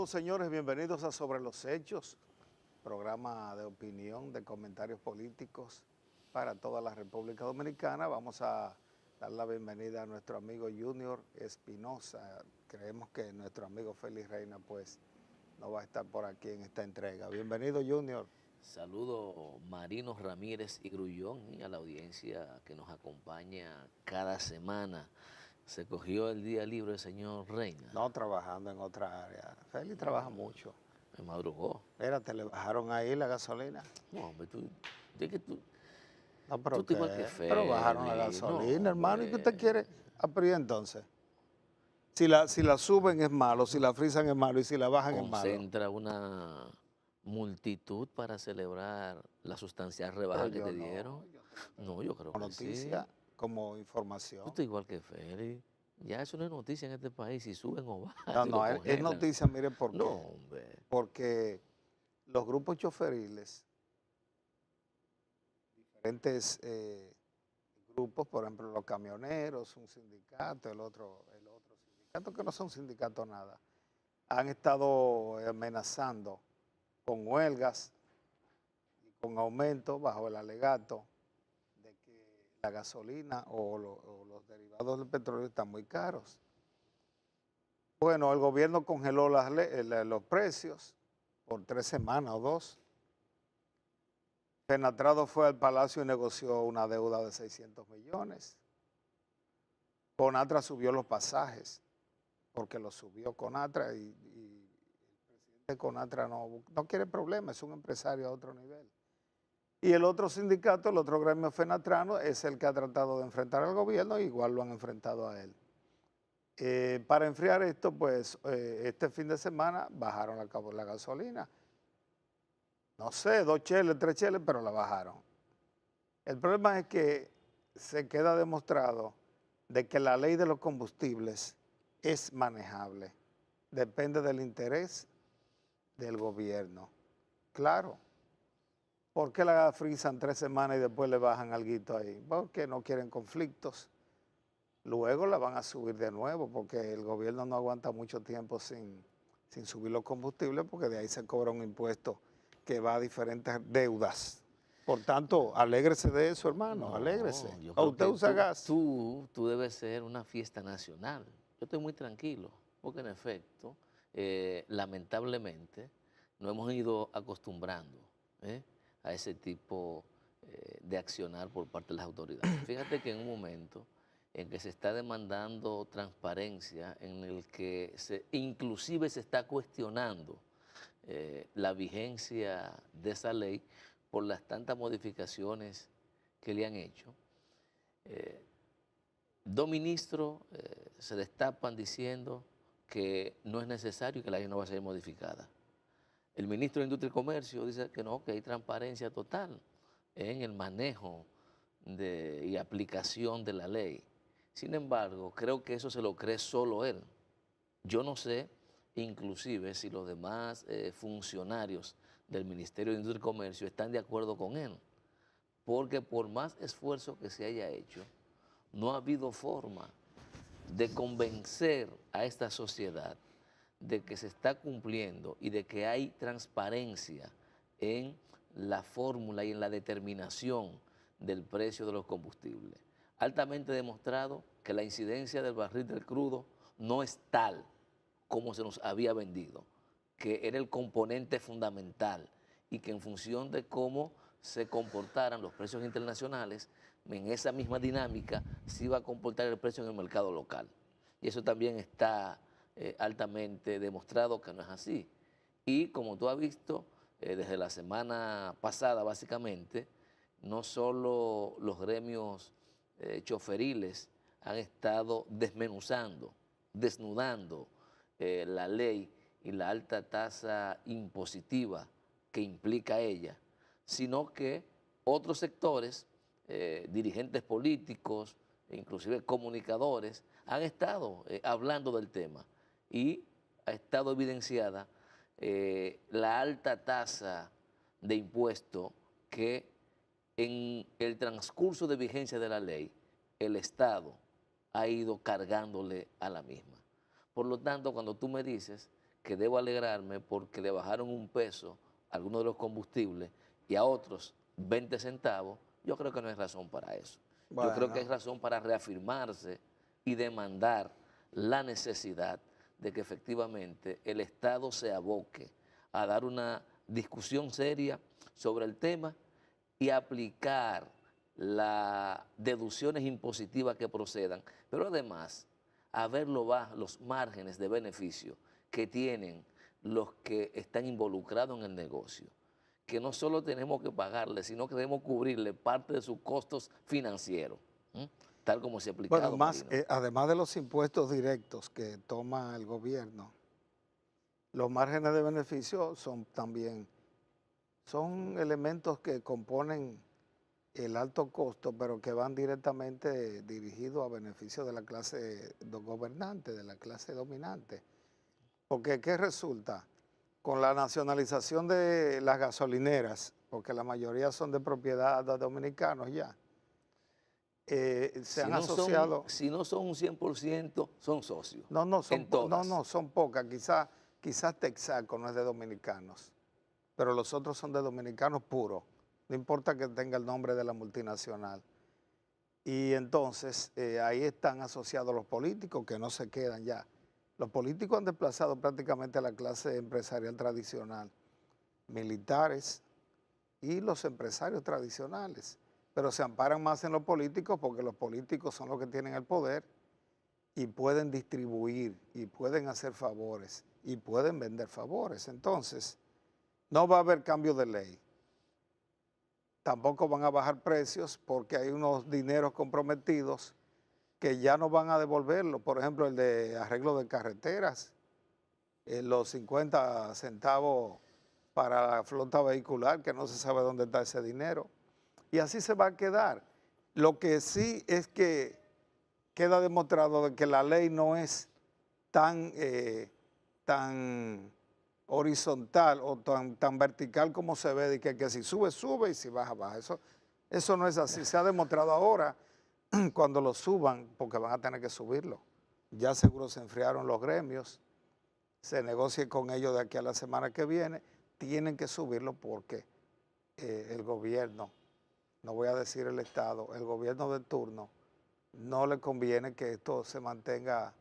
Saludos, señores, bienvenidos a Sobre los Hechos, programa de opinión, de comentarios políticos para toda la República Dominicana. Vamos a dar la bienvenida a nuestro amigo Junior Espinosa. Creemos que nuestro amigo Félix Reina pues no va a estar por aquí en esta entrega. Bienvenido, Junior. Saludo Marino Ramírez y Grullón y a la audiencia que nos acompaña cada semana. Se cogió el día libre el señor Reina. No, trabajando en otra área. Félix trabaja mucho. Me madrugó. Espérate, ¿le bajaron ahí la gasolina? No, hombre, es que tú No, pero estás igual ¿qué? que Pero bajaron la Félix. No, gasolina, hermano. ¿Y qué usted hombre. quiere? Pero ¿y entonces? Si la suben es malo, si la frisan es malo y si la bajan es malo. Concentra una multitud para celebrar la sustancial Pero rebaja que yo te no, dieron. No, yo creo como que sí. noticia, como Tú información. estás igual que Félix. Ya eso no es noticia en este país, si suben o bajan, No, si lo no, es congelan. noticia, mire por No, qué. hombre. Porque los grupos choferiles, diferentes grupos, por ejemplo, los camioneros, un sindicato, el otro sindicato, que no son sindicatos nada, han estado amenazando con huelgas y con aumentos bajo el alegato de que la gasolina o los derivados del petróleo están muy caros. Bueno, el gobierno congeló los precios por 3 semanas o 2. Fenatrado fue al Palacio y negoció una deuda de 600 millones. Conatra subió los pasajes, porque los subió Conatra y el presidente Conatra no quiere problemas, es un empresario a otro nivel. Y el otro sindicato, el otro gremio fenatrano, es el que ha tratado de enfrentar al gobierno, igual lo han enfrentado a él. Para enfriar esto, pues este fin de semana bajaron la gasolina. No sé, 2 cheles, 3 cheles, pero la bajaron. El problema es que se queda demostrado de que la ley de los combustibles es manejable. Depende del interés del gobierno. Claro. ¿Por qué la frisan 3 semanas y después le bajan alguito ahí? Porque no quieren conflictos. Luego la van a subir de nuevo porque el gobierno no aguanta mucho tiempo sin subir los combustibles porque de ahí se cobra un impuesto que va a diferentes deudas. Por tanto, alégrese de eso, hermano, alégrese. No, yo ¿O creo usted que usa gas? tú debes ser una fiesta nacional. Yo estoy muy tranquilo, porque en efecto, lamentablemente, nos hemos ido acostumbrando a ese tipo de accionar por parte de las autoridades. Fíjate que en un momento en que se está demandando transparencia, en el que inclusive se está cuestionando la vigencia de esa ley por las tantas modificaciones que le han hecho. Dos ministros se destapan diciendo que no es necesario y que la ley no va a ser modificada. El ministro de Industria y Comercio dice que no, que hay transparencia total en el manejo y aplicación de la ley. Sin embargo, creo que eso se lo cree solo él. Yo no sé, inclusive, si los demás funcionarios del Ministerio de Industria y Comercio están de acuerdo con él, porque por más esfuerzo que se haya hecho, no ha habido forma de convencer a esta sociedad de que se está cumpliendo y de que hay transparencia en la fórmula y en la determinación del precio de los combustibles. Altamente demostrado que la incidencia del barril del crudo no es tal como se nos había vendido, que era el componente fundamental y que en función de cómo se comportaran los precios internacionales, en esa misma dinámica se iba a comportar el precio en el mercado local. Y eso también está altamente demostrado que no es así. Y como tú has visto, desde la semana pasada básicamente, no solo los gremios choferiles han estado desmenuzando, desnudando la ley y la alta tasa impositiva que implica ella, sino que otros sectores, dirigentes políticos, e inclusive comunicadores, han estado hablando del tema y ha estado evidenciada la alta tasa de impuesto que en el transcurso de vigencia de la ley el Estado ha ido cargándole a la misma. Por lo tanto, cuando tú me dices que debo alegrarme porque le bajaron un peso a algunos de los combustibles y a otros 20 centavos, yo creo que no hay razón para eso. Yo creo que hay Bueno, razón para reafirmarse y demandar la necesidad de que efectivamente el Estado se aboque a dar una discusión seria sobre el tema y aplicar las deducciones impositivas que procedan, pero además a ver los márgenes de beneficio que tienen los que están involucrados en el negocio, que no solo tenemos que pagarle, sino que debemos cubrirle parte de sus costos financieros, ¿m? Tal como se ha bueno, aplicado, más, Marino. además de los impuestos directos que toma el gobierno, los márgenes de beneficio son también, son elementos que componen el alto costo, pero que van directamente dirigidos a beneficio de la clase gobernante, de la clase dominante. Porque, ¿qué resulta? Con la nacionalización de las gasolineras, porque la mayoría son de propiedad de dominicanos ya, se han asociado. Si no son un 100%, son socios, No, no, en no, todas. son pocas. Quizás Texaco no es de dominicanos, pero los otros son de dominicanos puros. No importa que tenga el nombre de la multinacional. Y entonces ahí están asociados los políticos que no se quedan ya. Los políticos han desplazado prácticamente a la clase empresarial tradicional, militares y los empresarios tradicionales, pero se amparan más en los políticos porque los políticos son los que tienen el poder y pueden distribuir y pueden hacer favores y pueden vender favores. Entonces, no va a haber cambio de ley. Tampoco van a bajar precios porque hay unos dineros comprometidos que ya no van a devolverlo. Por ejemplo, el de arreglo de carreteras, los 50 centavos para la flota vehicular, que no se sabe dónde está ese dinero. Y así se va a quedar. Lo que sí es que queda demostrado de que la ley no es tan horizontal o tan vertical como se ve, de que si sube, sube y si baja, baja. Eso no es así. Se ha demostrado ahora cuando lo suban, porque van a tener que subirlo. Ya seguro se enfriaron los gremios, se negocie con ellos de aquí a la semana que viene, tienen que subirlo porque el gobierno, no voy a decir el Estado, el gobierno de turno, no le conviene que esto se mantenga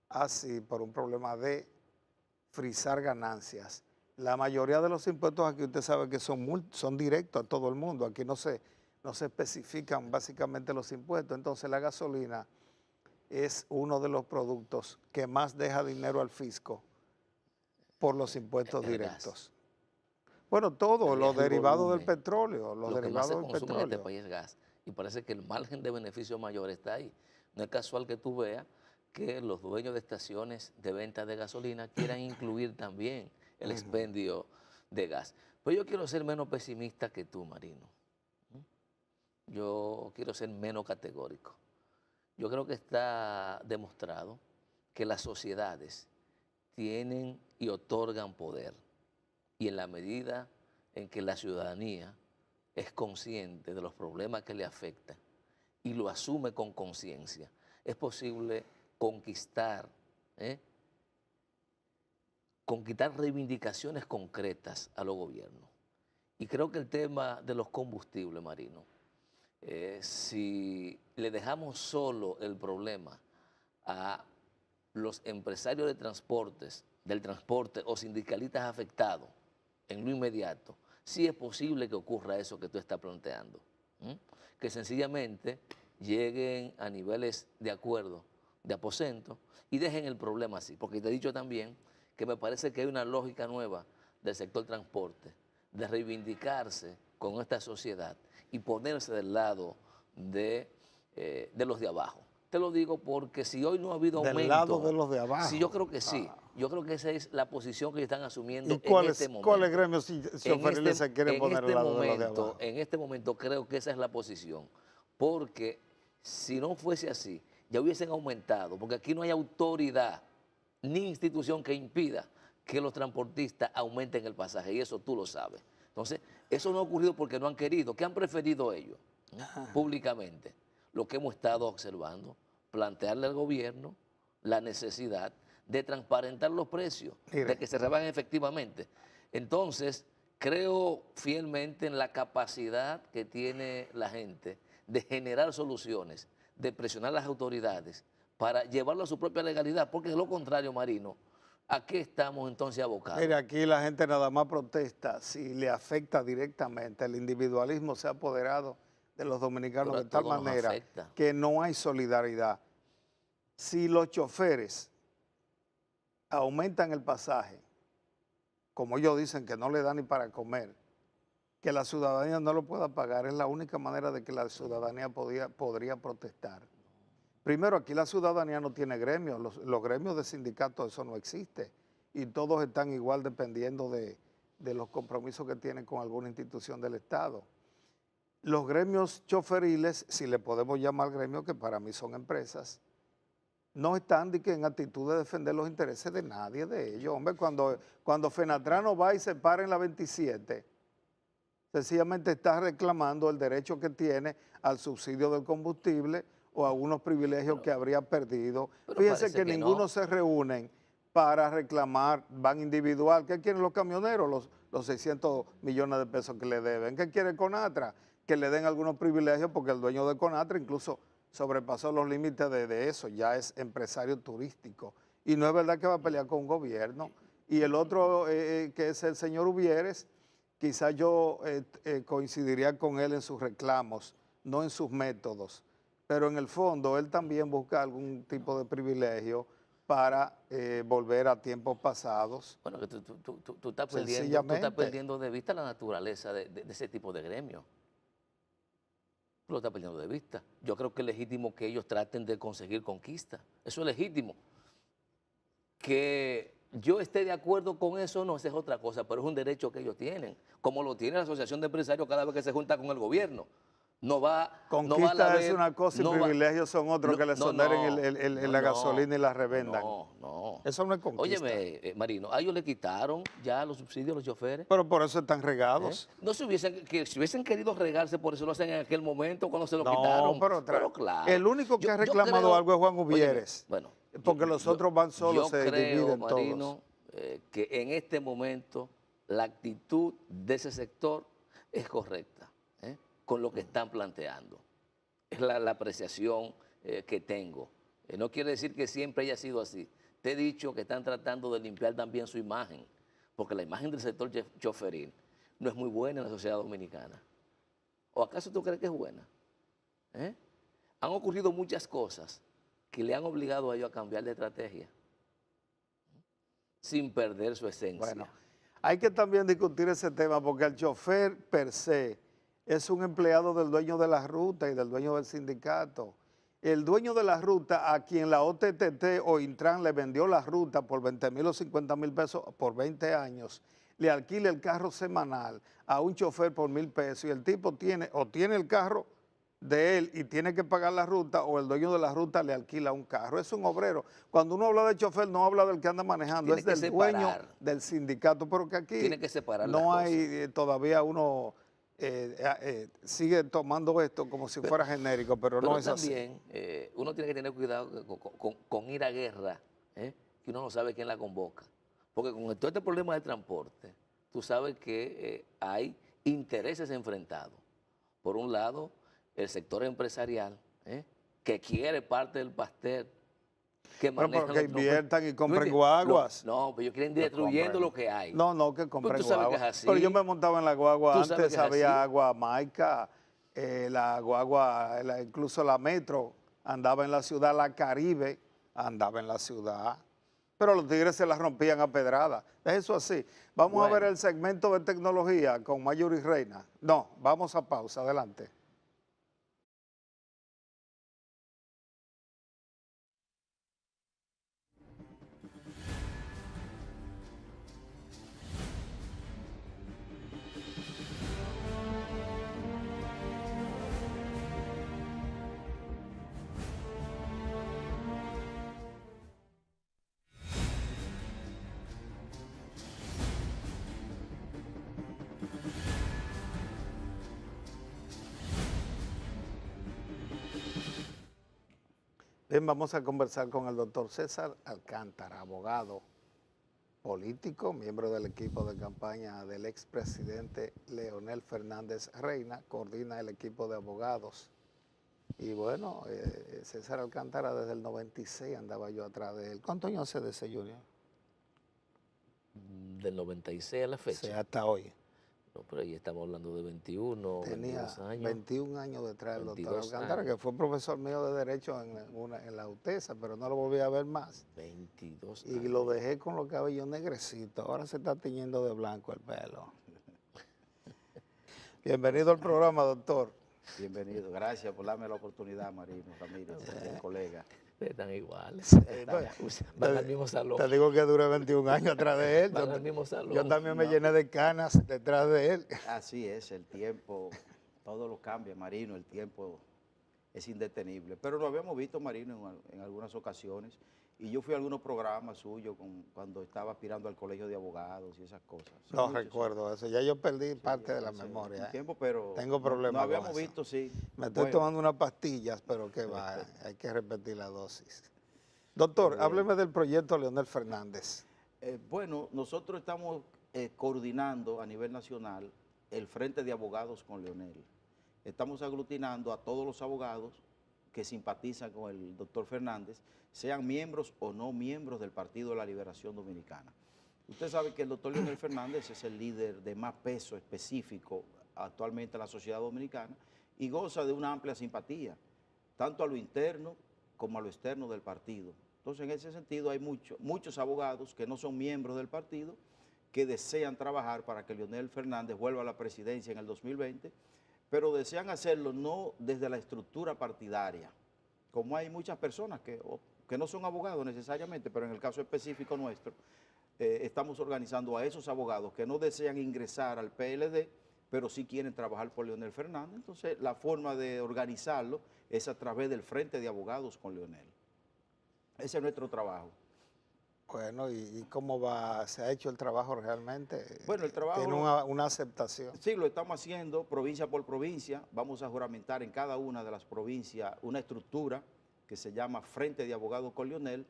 así por un problema de frizar ganancias. La mayoría de los impuestos aquí usted sabe que son directos a todo el mundo, aquí no se especifican básicamente los impuestos, entonces la gasolina es uno de los productos que más deja dinero al fisco por los impuestos El gas, directos. Bueno, todo, el gas los es el derivados del volumen. petróleo, los Lo que más se derivados del consume en este petróleo. país es gas. Y parece que el margen de beneficio mayor está ahí. No es casual que tú veas que los dueños de estaciones de venta de gasolina quieran incluir también el expendio de gas. Pero yo quiero ser menos pesimista que tú, Marino. Yo quiero ser menos categórico. Yo creo que está demostrado que las sociedades tienen y otorgan poder. Y en la medida en que la ciudadanía es consciente de los problemas que le afectan y lo asume con conciencia, es posible conquistar, conquistar reivindicaciones concretas a los gobiernos. Y creo que el tema de los combustibles, Marino, si le dejamos solo el problema a los empresarios de transportes, del transporte o sindicalistas afectados en lo inmediato, sí es posible que ocurra eso que tú estás planteando, que sencillamente lleguen a niveles de acuerdo, de aposento y dejen el problema así, porque te he dicho también que me parece que hay una lógica nueva del sector transporte, de reivindicarse con esta sociedad y ponerse del lado de los de abajo. Te lo digo porque si hoy no ha habido Del lado de aumento, los de sí, yo abajo. creo que sí, yo creo que esa es la posición que están asumiendo ¿Y en este cuáles momento. gremios choferiles se quieren poner al lado de los de abajo? En este momento creo que esa es la posición, porque si no fuese así, ya hubiesen aumentado, porque aquí no hay autoridad ni institución que impida que los transportistas aumenten el pasaje, y eso tú lo sabes. Entonces, eso no ha ocurrido porque no han querido. ¿Qué han preferido ellos? Públicamente, lo que hemos estado observando, plantearle al gobierno la necesidad de transparentar los precios, Mire. de que se rebajen efectivamente. Entonces, creo fielmente en la capacidad que tiene la gente de generar soluciones, de presionar a las autoridades para llevarlo a su propia legalidad, porque de lo contrario, Marino, ¿a qué estamos entonces abocados? Mira, aquí la gente nada más protesta si le afecta directamente. El individualismo se ha apoderado de los dominicanos Pero a de tal todos nos manera afecta. que no hay solidaridad. Si los choferes aumentan el pasaje, como ellos dicen que no le dan ni para comer, que la ciudadanía no lo pueda pagar, es la única manera de que la ciudadanía podría protestar. Primero, aquí la ciudadanía no tiene gremios, los gremios de sindicatos, eso no existe, y todos están igual dependiendo de los compromisos que tienen con alguna institución del Estado. Los gremios choferiles, si le podemos llamar gremios, que para mí son empresas, no están en actitud de defender los intereses de nadie de ellos. Hombre, cuando Fenatrano va y se para en la 27, sencillamente está reclamando el derecho que tiene al subsidio del combustible o a unos privilegios que habría perdido. Fíjense que ninguno no se reúnen para reclamar, van individual. ¿Qué quieren los camioneros? Los 600 millones de pesos que le deben. ¿Qué quiere Conatra? Que le den algunos privilegios porque el dueño de Conatra incluso sobrepasó los límites de eso, ya es empresario turístico. Y no es verdad que va a pelear con un gobierno. Y el otro, que es el señor Uvieres, quizás yo coincidiría con él en sus reclamos, no en sus métodos, pero en el fondo él también busca algún tipo de privilegio para volver a tiempos pasados. Bueno, que tú estás perdiendo de vista la naturaleza de ese tipo de gremio. Tú lo estás perdiendo de vista. Yo creo que es legítimo que ellos traten de conseguir conquista. Eso es legítimo. Que yo esté de acuerdo con eso, no, esa es otra cosa, pero es un derecho que ellos tienen, como lo tiene la Asociación de Empresarios cada vez que se junta con el gobierno. Conquista es una cosa y privilegios son otros, que le soneren la gasolina y la revendan. No. Eso no es conquista. Óyeme, Marino, a ellos le quitaron ya los subsidios a los choferes. Pero por eso están regados. No si hubiesen querido regarse, por eso lo hacen en aquel momento cuando se lo quitaron. Pero claro. El único que ha reclamado algo es Juan Uvieres. Bueno, porque los otros van solos, se dividen Marino, todos. Que en este momento la actitud de ese sector es correcta, con lo que están planteando. Es la apreciación que tengo. No quiere decir que siempre haya sido así. Te he dicho que están tratando de limpiar también su imagen, porque la imagen del sector choferil no es muy buena en la sociedad dominicana. ¿O acaso tú crees que es buena? Han ocurrido muchas cosas que le han obligado a ellos a cambiar de estrategia sin perder su esencia. Bueno, hay que también discutir ese tema porque el chofer per se es un empleado del dueño de la ruta y del dueño del sindicato. El dueño de la ruta a quien la OTTT o Intran le vendió la ruta por 20,000 o 50,000 pesos por 20 años, le alquila el carro semanal a un chofer por 1,000 pesos y el tipo tiene el carro de él y tiene que pagar la ruta, o el dueño de la ruta le alquila un carro. Es un obrero. Cuando uno habla de chofer, no habla del que anda manejando, es del dueño del sindicato, pero que aquí tiene que separar no hay todavía uno sigue tomando esto como si fuera genérico, pero no es así. Pero también uno tiene que tener cuidado con ir a guerra, que uno no sabe quién la convoca. Porque con todo este problema del transporte, tú sabes que hay intereses enfrentados. Por un lado, el sector empresarial, que quiere parte del pastel, que maneja que inviertan y compren guaguas. No, pero ellos quieren ir destruyendo lo que hay. No, que compren guaguas. Pero yo me montaba en la guagua, antes había agua Maica, la guagua, incluso la Metro andaba en la ciudad, la Caribe andaba en la ciudad. Pero los tigres se las rompían a pedrada. Es eso así. Vamos a ver el segmento de tecnología con Mayuri Reina. No, vamos a pausa. Adelante. Bien, vamos a conversar con el doctor César Alcántara, abogado, político, miembro del equipo de campaña del expresidente Leonel Fernández Reina, coordina el equipo de abogados. Y bueno, César Alcántara desde el 96 andaba yo atrás de él. ¿Cuántos años hace de ese Junior? Del 96 a la O fecha. sea, hasta hoy. No, pero ahí estamos hablando de 21, Tenía 22 años. 21 años detrás del doctor 22 Alcántara, años. que fue profesor mío de Derecho en la UTESA, pero no lo volví a ver más. 22 Y años. lo dejé con los cabellos negrecitos. Ahora se está tiñendo de blanco el pelo. Bienvenido al programa, doctor. Bienvenido, gracias por darme la oportunidad, Marino Ramírez, el colega. Están iguales. Pues, Van al mismo salón. Te digo que duré 21 años atrás de él. Van al mismo salón. Yo también me No. llené de canas detrás de él. Así es, el tiempo, todo lo cambia, Marino, el tiempo es indetenible. Pero lo habíamos visto, Marino, en algunas ocasiones, y yo fui a algunos programas suyos cuando estaba aspirando al colegio de abogados y esas cosas. Son No muchos recuerdo eso. Ya yo perdí parte de la hace memoria. un tiempo, pero Tengo problemas no habíamos con eso. visto, sí. Me estoy Bueno, tomando unas pastillas, pero que va, hay que repetir la dosis. Doctor, hábleme del proyecto Leonel Fernández. Bueno, nosotros estamos coordinando a nivel nacional el Frente de Abogados con Leonel. Estamos aglutinando a todos los abogados que simpatizan con el doctor Fernández, sean miembros o no miembros del Partido de la Liberación Dominicana. Usted sabe que el doctor Leonel Fernández es el líder de más peso específico actualmente en la sociedad dominicana y goza de una amplia simpatía, tanto a lo interno como a lo externo del partido. Entonces, en ese sentido, hay muchos abogados que no son miembros del partido que desean trabajar para que Leonel Fernández vuelva a la presidencia en el 2020, pero desean hacerlo no desde la estructura partidaria, como hay muchas personas que no son abogados necesariamente, pero en el caso específico nuestro, estamos organizando a esos abogados que no desean ingresar al PLD, pero sí quieren trabajar por Leonel Fernández. Entonces, la forma de organizarlo es a través del Frente de Abogados con Leonel. Ese es nuestro trabajo. Bueno, ¿y cómo va? ¿Se ha hecho el trabajo realmente? Bueno, el trabajo... ¿Tiene una aceptación? Sí, lo estamos haciendo provincia por provincia. Vamos a juramentar en cada una de las provincias una estructura que se llama Frente de Abogados con Leonel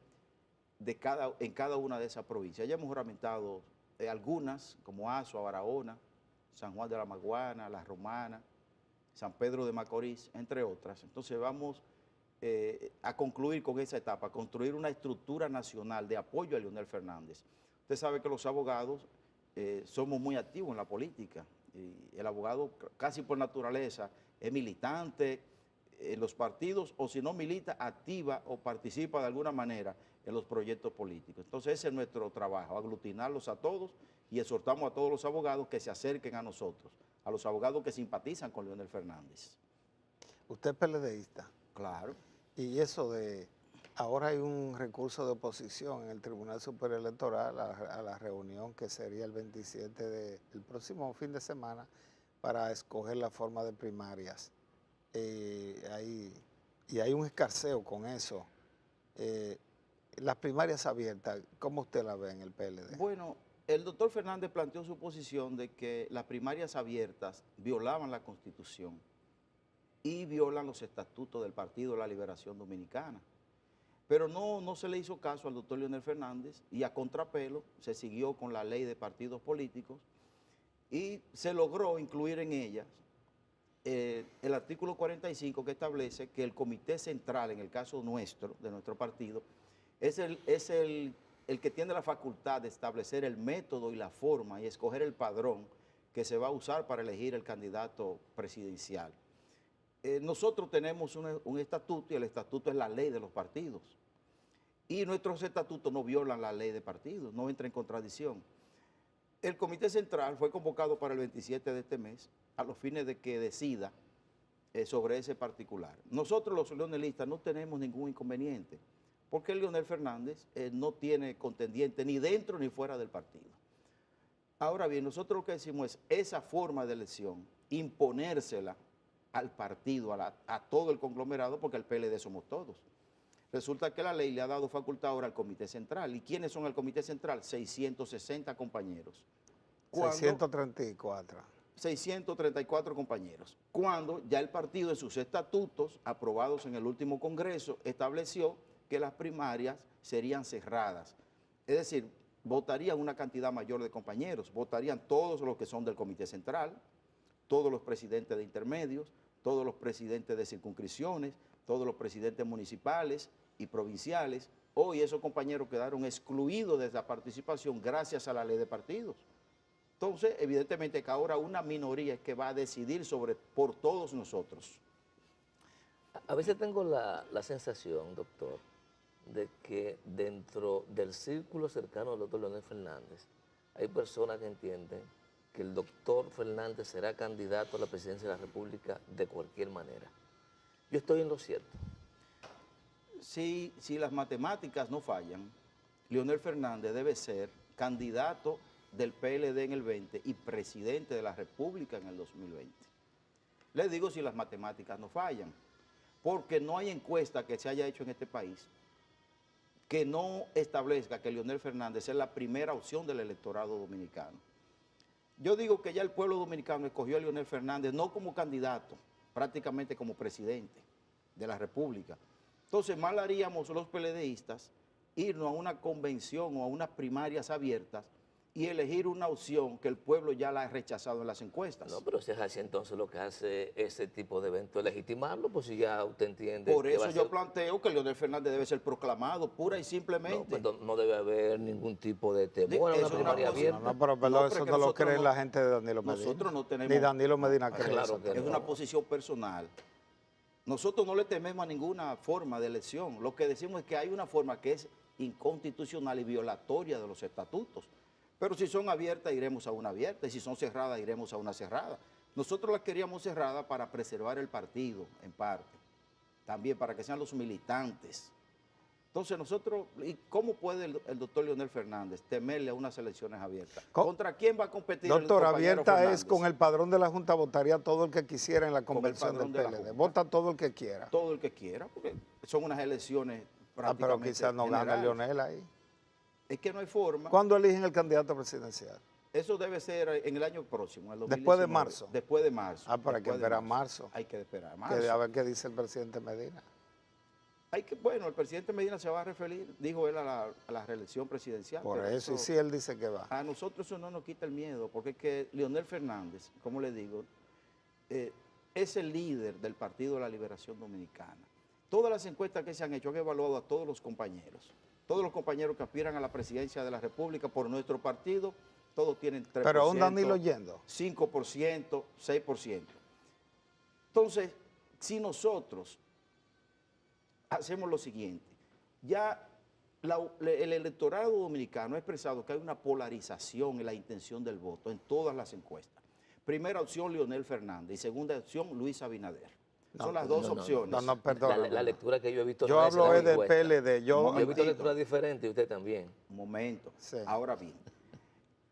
en cada una de esas provincias. Ya hemos juramentado algunas, como Azua, Barahona, San Juan de la Maguana, La Romana, San Pedro de Macorís, entre otras. Entonces vamos a concluir con esa etapa, construir una estructura nacional de apoyo a Leonel Fernández. Usted sabe que los abogados somos muy activos en la política. Y el abogado casi por naturaleza es militante en los partidos o si no milita, activa o participa de alguna manera en los proyectos políticos. Entonces ese es nuestro trabajo, aglutinarlos a todos y exhortamos a todos los abogados que se acerquen a nosotros, a los abogados que simpatizan con Leonel Fernández. ¿Usted es PLDista? Claro. Y eso de, ahora hay un recurso de oposición en el Tribunal Superior Electoral a la reunión que sería el 27 del próximo fin de semana para escoger la forma de primarias. Y hay un escarceo con eso. Las primarias abiertas, ¿cómo usted la ve en el PLD? Bueno, el doctor Fernández planteó su posición de que las primarias abiertas violaban la Constitución y violan los estatutos del Partido de la Liberación Dominicana. Pero no se le hizo caso al doctor Leonel Fernández y a contrapelo se siguió con la ley de partidos políticos y se logró incluir en ellas el artículo 45 que establece que el comité central, en el caso nuestro, de nuestro partido, es el que tiene la facultad de establecer el método y la forma y escoger el padrón que se va a usar para elegir el candidato presidencial. Nosotros tenemos un estatuto y el estatuto es la ley de los partidos. Y nuestros estatutos no violan la ley de partidos, no entra en contradicción. El Comité Central fue convocado para el 27 de este mes a los fines de que decida sobre ese particular. Nosotros los leonelistas no tenemos ningún inconveniente porque Leonel Fernández no tiene contendiente ni dentro ni fuera del partido. Ahora bien, nosotros lo que decimos es esa forma de elección, imponérsela al partido, a todo el conglomerado, porque el PLD somos todos. Resulta que la ley le ha dado facultad ahora al Comité Central. ¿Y quiénes son el Comité Central? 660 compañeros. 634. 634 compañeros, cuando ya el partido en sus estatutos, aprobados en el último Congreso, estableció que las primarias serían cerradas. Es decir, votarían una cantidad mayor de compañeros, votarían todos los que son del Comité Central, todos los presidentes de intermedios, todos los presidentes de circunscripciones, todos los presidentes municipales y provinciales. Hoy esos compañeros quedaron excluidos de esa participación gracias a la ley de partidos. Entonces, evidentemente que ahora una minoría es que va a decidir por todos nosotros. A veces tengo la sensación, doctor, de que dentro del círculo cercano al doctor Leonel Fernández hay personas que entienden que el doctor Fernández será candidato a la presidencia de la República de cualquier manera. Yo estoy en lo cierto. Si las matemáticas no fallan, Leonel Fernández debe ser candidato del PLD en el 20 y presidente de la República en el 2020. Les digo si las matemáticas no fallan, porque no hay encuesta que se haya hecho en este país que no establezca que Leonel Fernández es la primera opción del electorado dominicano. Yo digo que ya el pueblo dominicano escogió a Leonel Fernández no como candidato, prácticamente como presidente de la República. Entonces, mal haríamos los PLDistas irnos a una convención o a unas primarias abiertas y elegir una opción que el pueblo ya la ha rechazado en las encuestas. No, pero si es así, entonces lo que hace ese tipo de evento es legitimarlo, pues si ya usted entiende. Por eso yo planteo que Leonel Fernández debe ser proclamado, pura y simplemente. No, pues no debe haber ningún tipo de temor a una primaria abierta. No, pero perdón, eso no lo cree la gente de Danilo Medina. Nosotros no tenemos. Ni Danilo Medina cree claro eso. que Es una posición personal. Nosotros no le tememos a ninguna forma de elección. Lo que decimos es que hay una forma que es inconstitucional y violatoria de los estatutos. Pero si son abiertas, iremos a una abierta, y si son cerradas, iremos a una cerrada. Nosotros las queríamos cerradas para preservar el partido, en parte. También para que sean los militantes. Entonces nosotros, ¿y cómo puede el doctor Leonel Fernández temerle a unas elecciones abiertas? ¿Contra quién va a competir Doctor, el compañero abierta Fernández? es con el padrón de la Junta, votaría todo el que quisiera en la convención del padrón de la PLD. Junta. Vota todo el que quiera. Todo el que quiera, porque son unas elecciones Pero prácticamente quizás no gana generales. Leonel ahí. Es que no hay forma. ¿Cuándo eligen el candidato presidencial? Eso debe ser en el año próximo, en el Después de 2019. marzo. Después de marzo. Para que después de esperar marzo. Hay que esperar Que marzo. a ver qué dice el presidente Medina. Bueno, el presidente Medina se va a referir, dijo él, a la reelección presidencial. Por pero eso, y sí, él dice que va. a nosotros eso no nos quita el miedo, porque es que Leonel Fernández, como le digo, es el líder del Partido de la Liberación Dominicana. Todas las encuestas que se han hecho han evaluado a todos los compañeros. Todos los compañeros que aspiran a la presidencia de la República por nuestro partido, todos tienen 3%. Pero aún Danilo yendo. 5%, 6%. Entonces, si nosotros hacemos lo siguiente, ya el electorado dominicano ha expresado que hay una polarización en la intención del voto en todas las encuestas. Primera opción, Leonel Fernández, y segunda opción, Luis Abinader. Son las dos opciones. No, perdón. La lectura que yo he visto. Yo no hablo es es del encuesta. PLD. Yo he visto lecturas diferentes y usted también. Un momento. Sí. Ahora bien,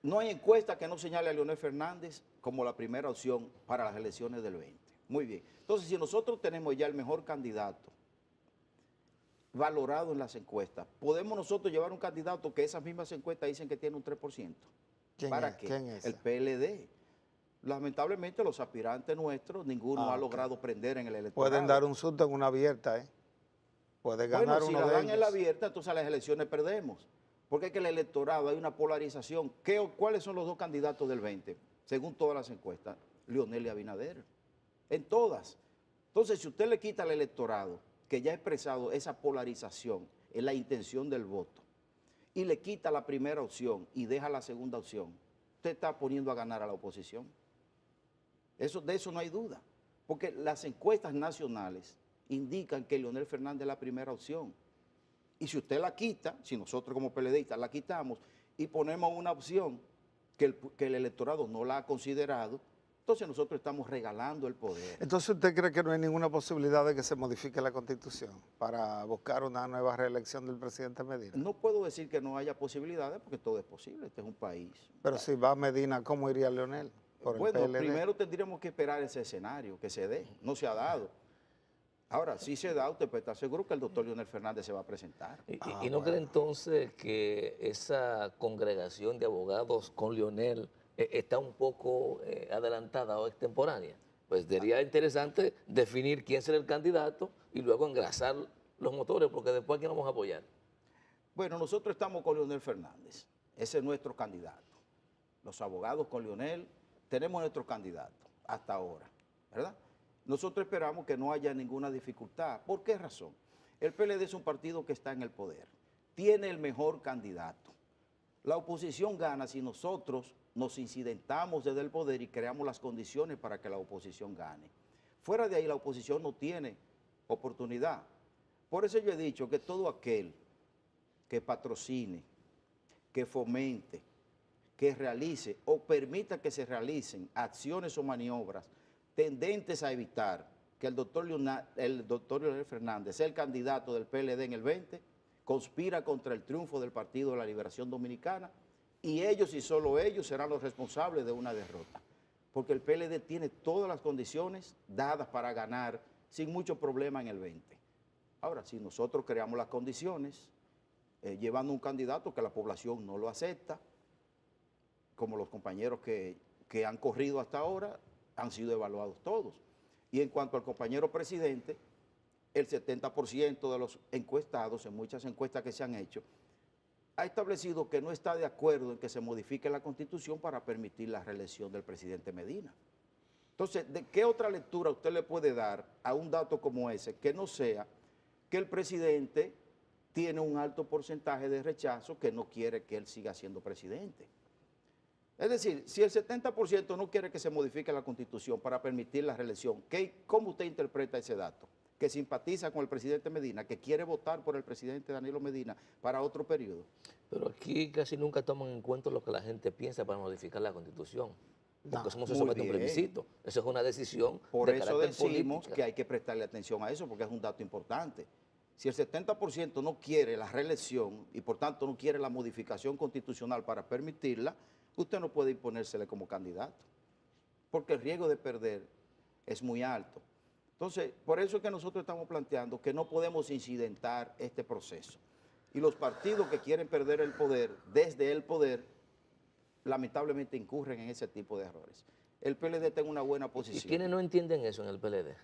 no hay encuesta que no señale a Leonel Fernández como la primera opción para las elecciones del 20. Muy bien. Entonces, si nosotros tenemos ya el mejor candidato valorado en las encuestas, ¿podemos nosotros llevar un candidato que esas mismas encuestas dicen que tiene un 3%? ¿Para qué? ¿Quién es? El PLD. Lamentablemente los aspirantes nuestros, ninguno ha ok. logrado prender en el electorado. Pueden dar un susto en una abierta, ¿eh? Puede ganar Bueno, si uno la de dan en la ellos. abierta, entonces a las elecciones perdemos. Porque es que el electorado hay una polarización. ¿Cuáles son los dos candidatos del 20? Según todas las encuestas, Leonel y Abinader. En todas. Entonces, si usted le quita al electorado, que ya ha expresado esa polarización en la intención del voto, y le quita la primera opción y deja la segunda opción, usted está poniendo a ganar a la oposición. De eso no hay duda. Porque las encuestas nacionales indican que Leonel Fernández es la primera opción. Y si usted la quita, si nosotros como PLDistas la quitamos y ponemos una opción que el electorado no la ha considerado, entonces nosotros estamos regalando el poder. Entonces, ¿usted cree que no hay ninguna posibilidad de que se modifique la Constitución para buscar una nueva reelección del presidente Medina? No puedo decir que no haya posibilidades porque todo es posible, este es un país. Pero si va Medina, ¿cómo iría Leonel? Por el Bueno, PLD. primero tendríamos que esperar ese escenario, que se dé, no se ha dado. Ahora, si se da, usted puede estar seguro que el doctor Leonel Fernández se va a presentar. ¿Y no cree entonces que esa congregación de abogados con Leonel está un poco adelantada o extemporánea. Pues sería interesante definir quién será el candidato y luego engrasar los motores, porque después aquí vamos a apoyar. Bueno, nosotros estamos con Leonel Fernández, ese es nuestro candidato. Los abogados con Leonel tenemos nuestro candidato hasta ahora, ¿verdad? Nosotros esperamos que no haya ninguna dificultad. ¿Por qué razón? El PLD es un partido que está en el poder, tiene el mejor candidato. La oposición gana si nosotros nos incidentamos desde el poder y creamos las condiciones para que la oposición gane. Fuera de ahí la oposición no tiene oportunidad. Por eso yo he dicho que todo aquel que patrocine, que fomente, que realice o permita que se realicen acciones o maniobras tendentes a evitar que el doctor Leonel Fernández sea el candidato del PLD en el 20, conspira contra el triunfo del Partido de la Liberación Dominicana y ellos y solo ellos serán los responsables de una derrota. Porque el PLD tiene todas las condiciones dadas para ganar sin mucho problema en el 20. Ahora, si nosotros creamos las condiciones, llevando un candidato que la población no lo acepta, como los compañeros que han corrido hasta ahora, han sido evaluados todos. Y en cuanto al compañero presidente, el 70% de los encuestados, en muchas encuestas que se han hecho, ha establecido que no está de acuerdo en que se modifique la Constitución para permitir la reelección del presidente Medina. Entonces, ¿de qué otra lectura usted le puede dar a un dato como ese que no sea que el presidente tiene un alto porcentaje de rechazo que no quiere que él siga siendo presidente? Es decir, si el 70% no quiere que se modifique la Constitución para permitir la reelección, ¿cómo usted interpreta ese dato? Que simpatiza con el presidente Medina, que quiere votar por el presidente Danilo Medina para otro periodo. Pero aquí casi nunca toman en cuenta lo que la gente piensa para modificar la Constitución. Porque eso no se muy somete a un bien. plebiscito. Eso es una decisión Por de eso carácter decimos política. que hay que prestarle atención a eso, porque es un dato importante. Si el 70% no quiere la reelección y por tanto no quiere la modificación constitucional para permitirla, usted no puede imponérsele como candidato, porque el riesgo de perder es muy alto. Entonces, por eso es que nosotros estamos planteando que no podemos incidentar este proceso. Y los partidos que quieren perder el poder, desde el poder, lamentablemente incurren en ese tipo de errores. El PLD está en una buena ¿Y posición. quiénes no entienden eso en el PLD?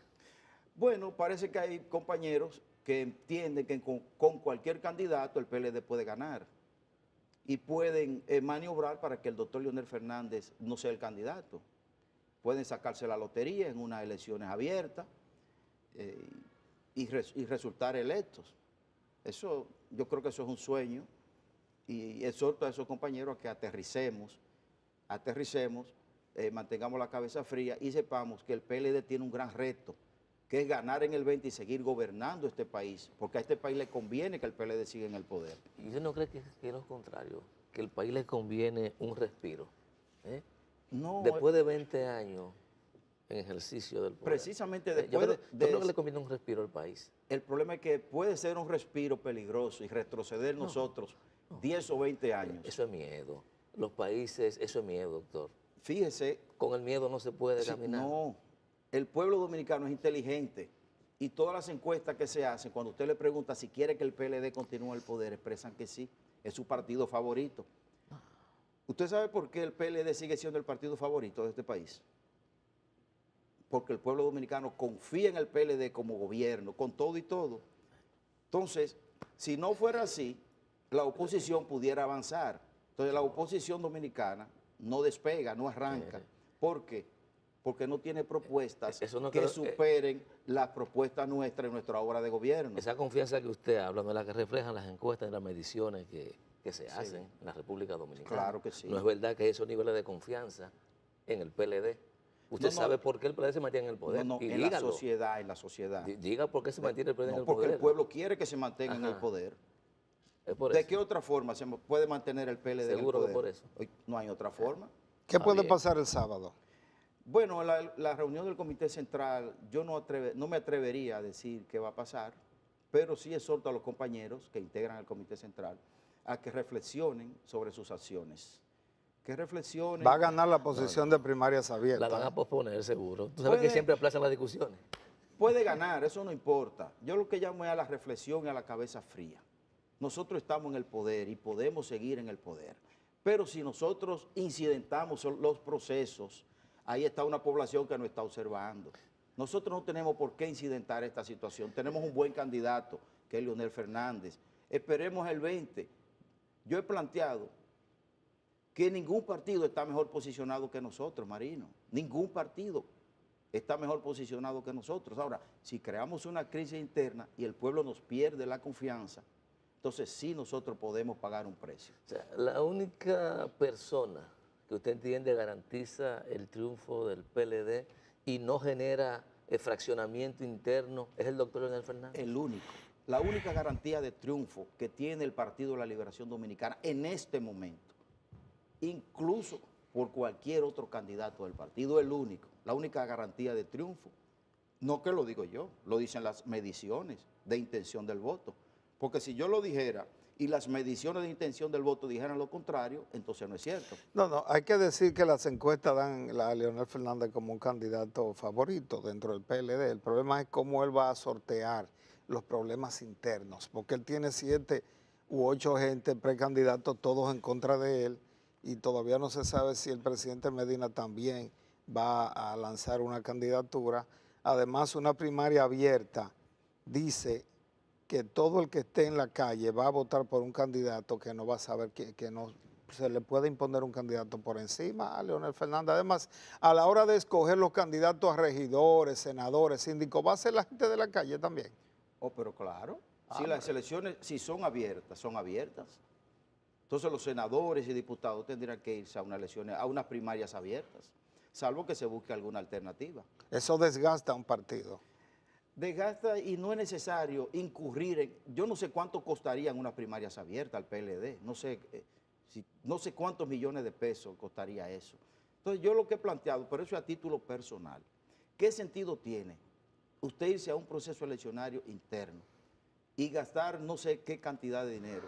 Bueno, parece que hay compañeros que entienden que con cualquier candidato el PLD puede ganar y pueden maniobrar para que el doctor Leonel Fernández no sea el candidato. Pueden sacarse la lotería en unas elecciones abiertas y resultar electos. Eso, yo creo que eso es un sueño y exhorto a esos compañeros a que aterricemos, mantengamos la cabeza fría y sepamos que el PLD tiene un gran reto, que es ganar en el 20 y seguir gobernando este país, porque a este país le conviene que el PLD siga en el poder. ¿Y usted no cree que es lo contrario? Que al país le conviene un respiro. No, Después de 20 años en ejercicio del poder. precisamente Yo después creo que le conviene un respiro al país. el problema es que puede ser un respiro peligroso y retroceder nosotros 10 o 20 años. Eso es miedo. Los países, eso es miedo, doctor. Fíjese, Con el miedo no se puede caminar. no, el pueblo dominicano es inteligente y todas las encuestas que se hacen, cuando usted le pregunta si quiere que el PLD continúe en el poder, expresan que sí, es su partido favorito. ¿Usted sabe por qué el PLD sigue siendo el partido favorito de este país? Porque el pueblo dominicano confía en el PLD como gobierno, con todo y todo. Entonces, si no fuera así, la oposición pudiera avanzar. Entonces, la oposición dominicana no despega, no arranca. ¿Por qué? Porque no tiene propuestas Eso no que creo- superen las propuestas nuestras en nuestra obra de gobierno. Esa confianza que usted habla no es la que reflejan las encuestas y las mediciones que se hacen en la República Dominicana. Claro que sí. No es verdad que hay esos niveles de confianza en el PLD. Usted No, no. sabe por qué el PLD se mantiene en el poder. No, no, y en dígalo. la sociedad. Diga por qué se mantiene el PLD en No, el porque poder. el pueblo quiere que se mantenga en el Ajá. poder. Es por ¿De eso. qué otra forma se puede mantener el PLD en el Seguro que poder? por eso. No hay otra forma. ¿Qué Ah, puede bien. pasar el sábado? Bueno, la reunión del Comité Central, yo no me atrevería a decir qué va a pasar, pero sí exhorto a los compañeros que integran el Comité Central a que reflexionen sobre sus acciones. Que reflexionen. Va a ganar la posición de primarias La abiertas. van a posponer, seguro. Tú sabes que Puede- siempre aplazan las discusiones. Puede ganar, eso no importa. Yo lo que llamo es a la reflexión y a la cabeza fría. Nosotros estamos en el poder y podemos seguir en el poder, Pero si nosotros incidentamos los procesos, ahí está una población que nos está observando. Nosotros no tenemos por qué incidentar esta situación. Tenemos un buen candidato, que es Leonel Fernández. Esperemos el 20. Yo he planteado que ningún partido está mejor posicionado que nosotros, Marino. Ningún partido está mejor posicionado que nosotros. Ahora, si creamos una crisis interna y el pueblo nos pierde la confianza, entonces sí nosotros podemos pagar un precio. O sea, la única persona que usted entiende garantiza el triunfo del PLD y no genera fraccionamiento interno es el doctor Leonel Fernández. El único. La única garantía de triunfo que tiene el Partido de la Liberación Dominicana en este momento, incluso por cualquier otro candidato del partido, el único, la única garantía de triunfo, no que lo digo yo, lo dicen las mediciones de intención del voto, porque si yo lo dijera y las mediciones de intención del voto dijeran lo contrario, entonces no es cierto. No, hay que decir que las encuestas dan a Leonel Fernández como un candidato favorito dentro del PLD. El problema es cómo él va a sortear los problemas internos, porque él tiene 7 u 8 gente precandidatos, todos en contra de él, y todavía no se sabe si el presidente Medina también va a lanzar una candidatura. Además, una primaria abierta dice que todo el que esté en la calle va a votar por un candidato que no va a saber que no se le puede imponer un candidato por encima a Leonel Fernández. Además, a la hora de escoger los candidatos a regidores, senadores, síndicos, va a ser la gente de la calle también. Oh, pero claro, si las elecciones, si son abiertas, son abiertas. Entonces los senadores y diputados tendrían que irse a unas elecciones, a unas primarias abiertas, salvo que se busque alguna alternativa. Eso desgasta a un partido. Desgasta y no es necesario incurrir en, yo no sé cuánto costarían unas primarias abiertas al PLD, no sé cuántos millones de pesos costaría eso. Entonces yo lo que he planteado, pero eso es a título personal, ¿qué sentido tiene usted irse a un proceso eleccionario interno y gastar no sé qué cantidad de dinero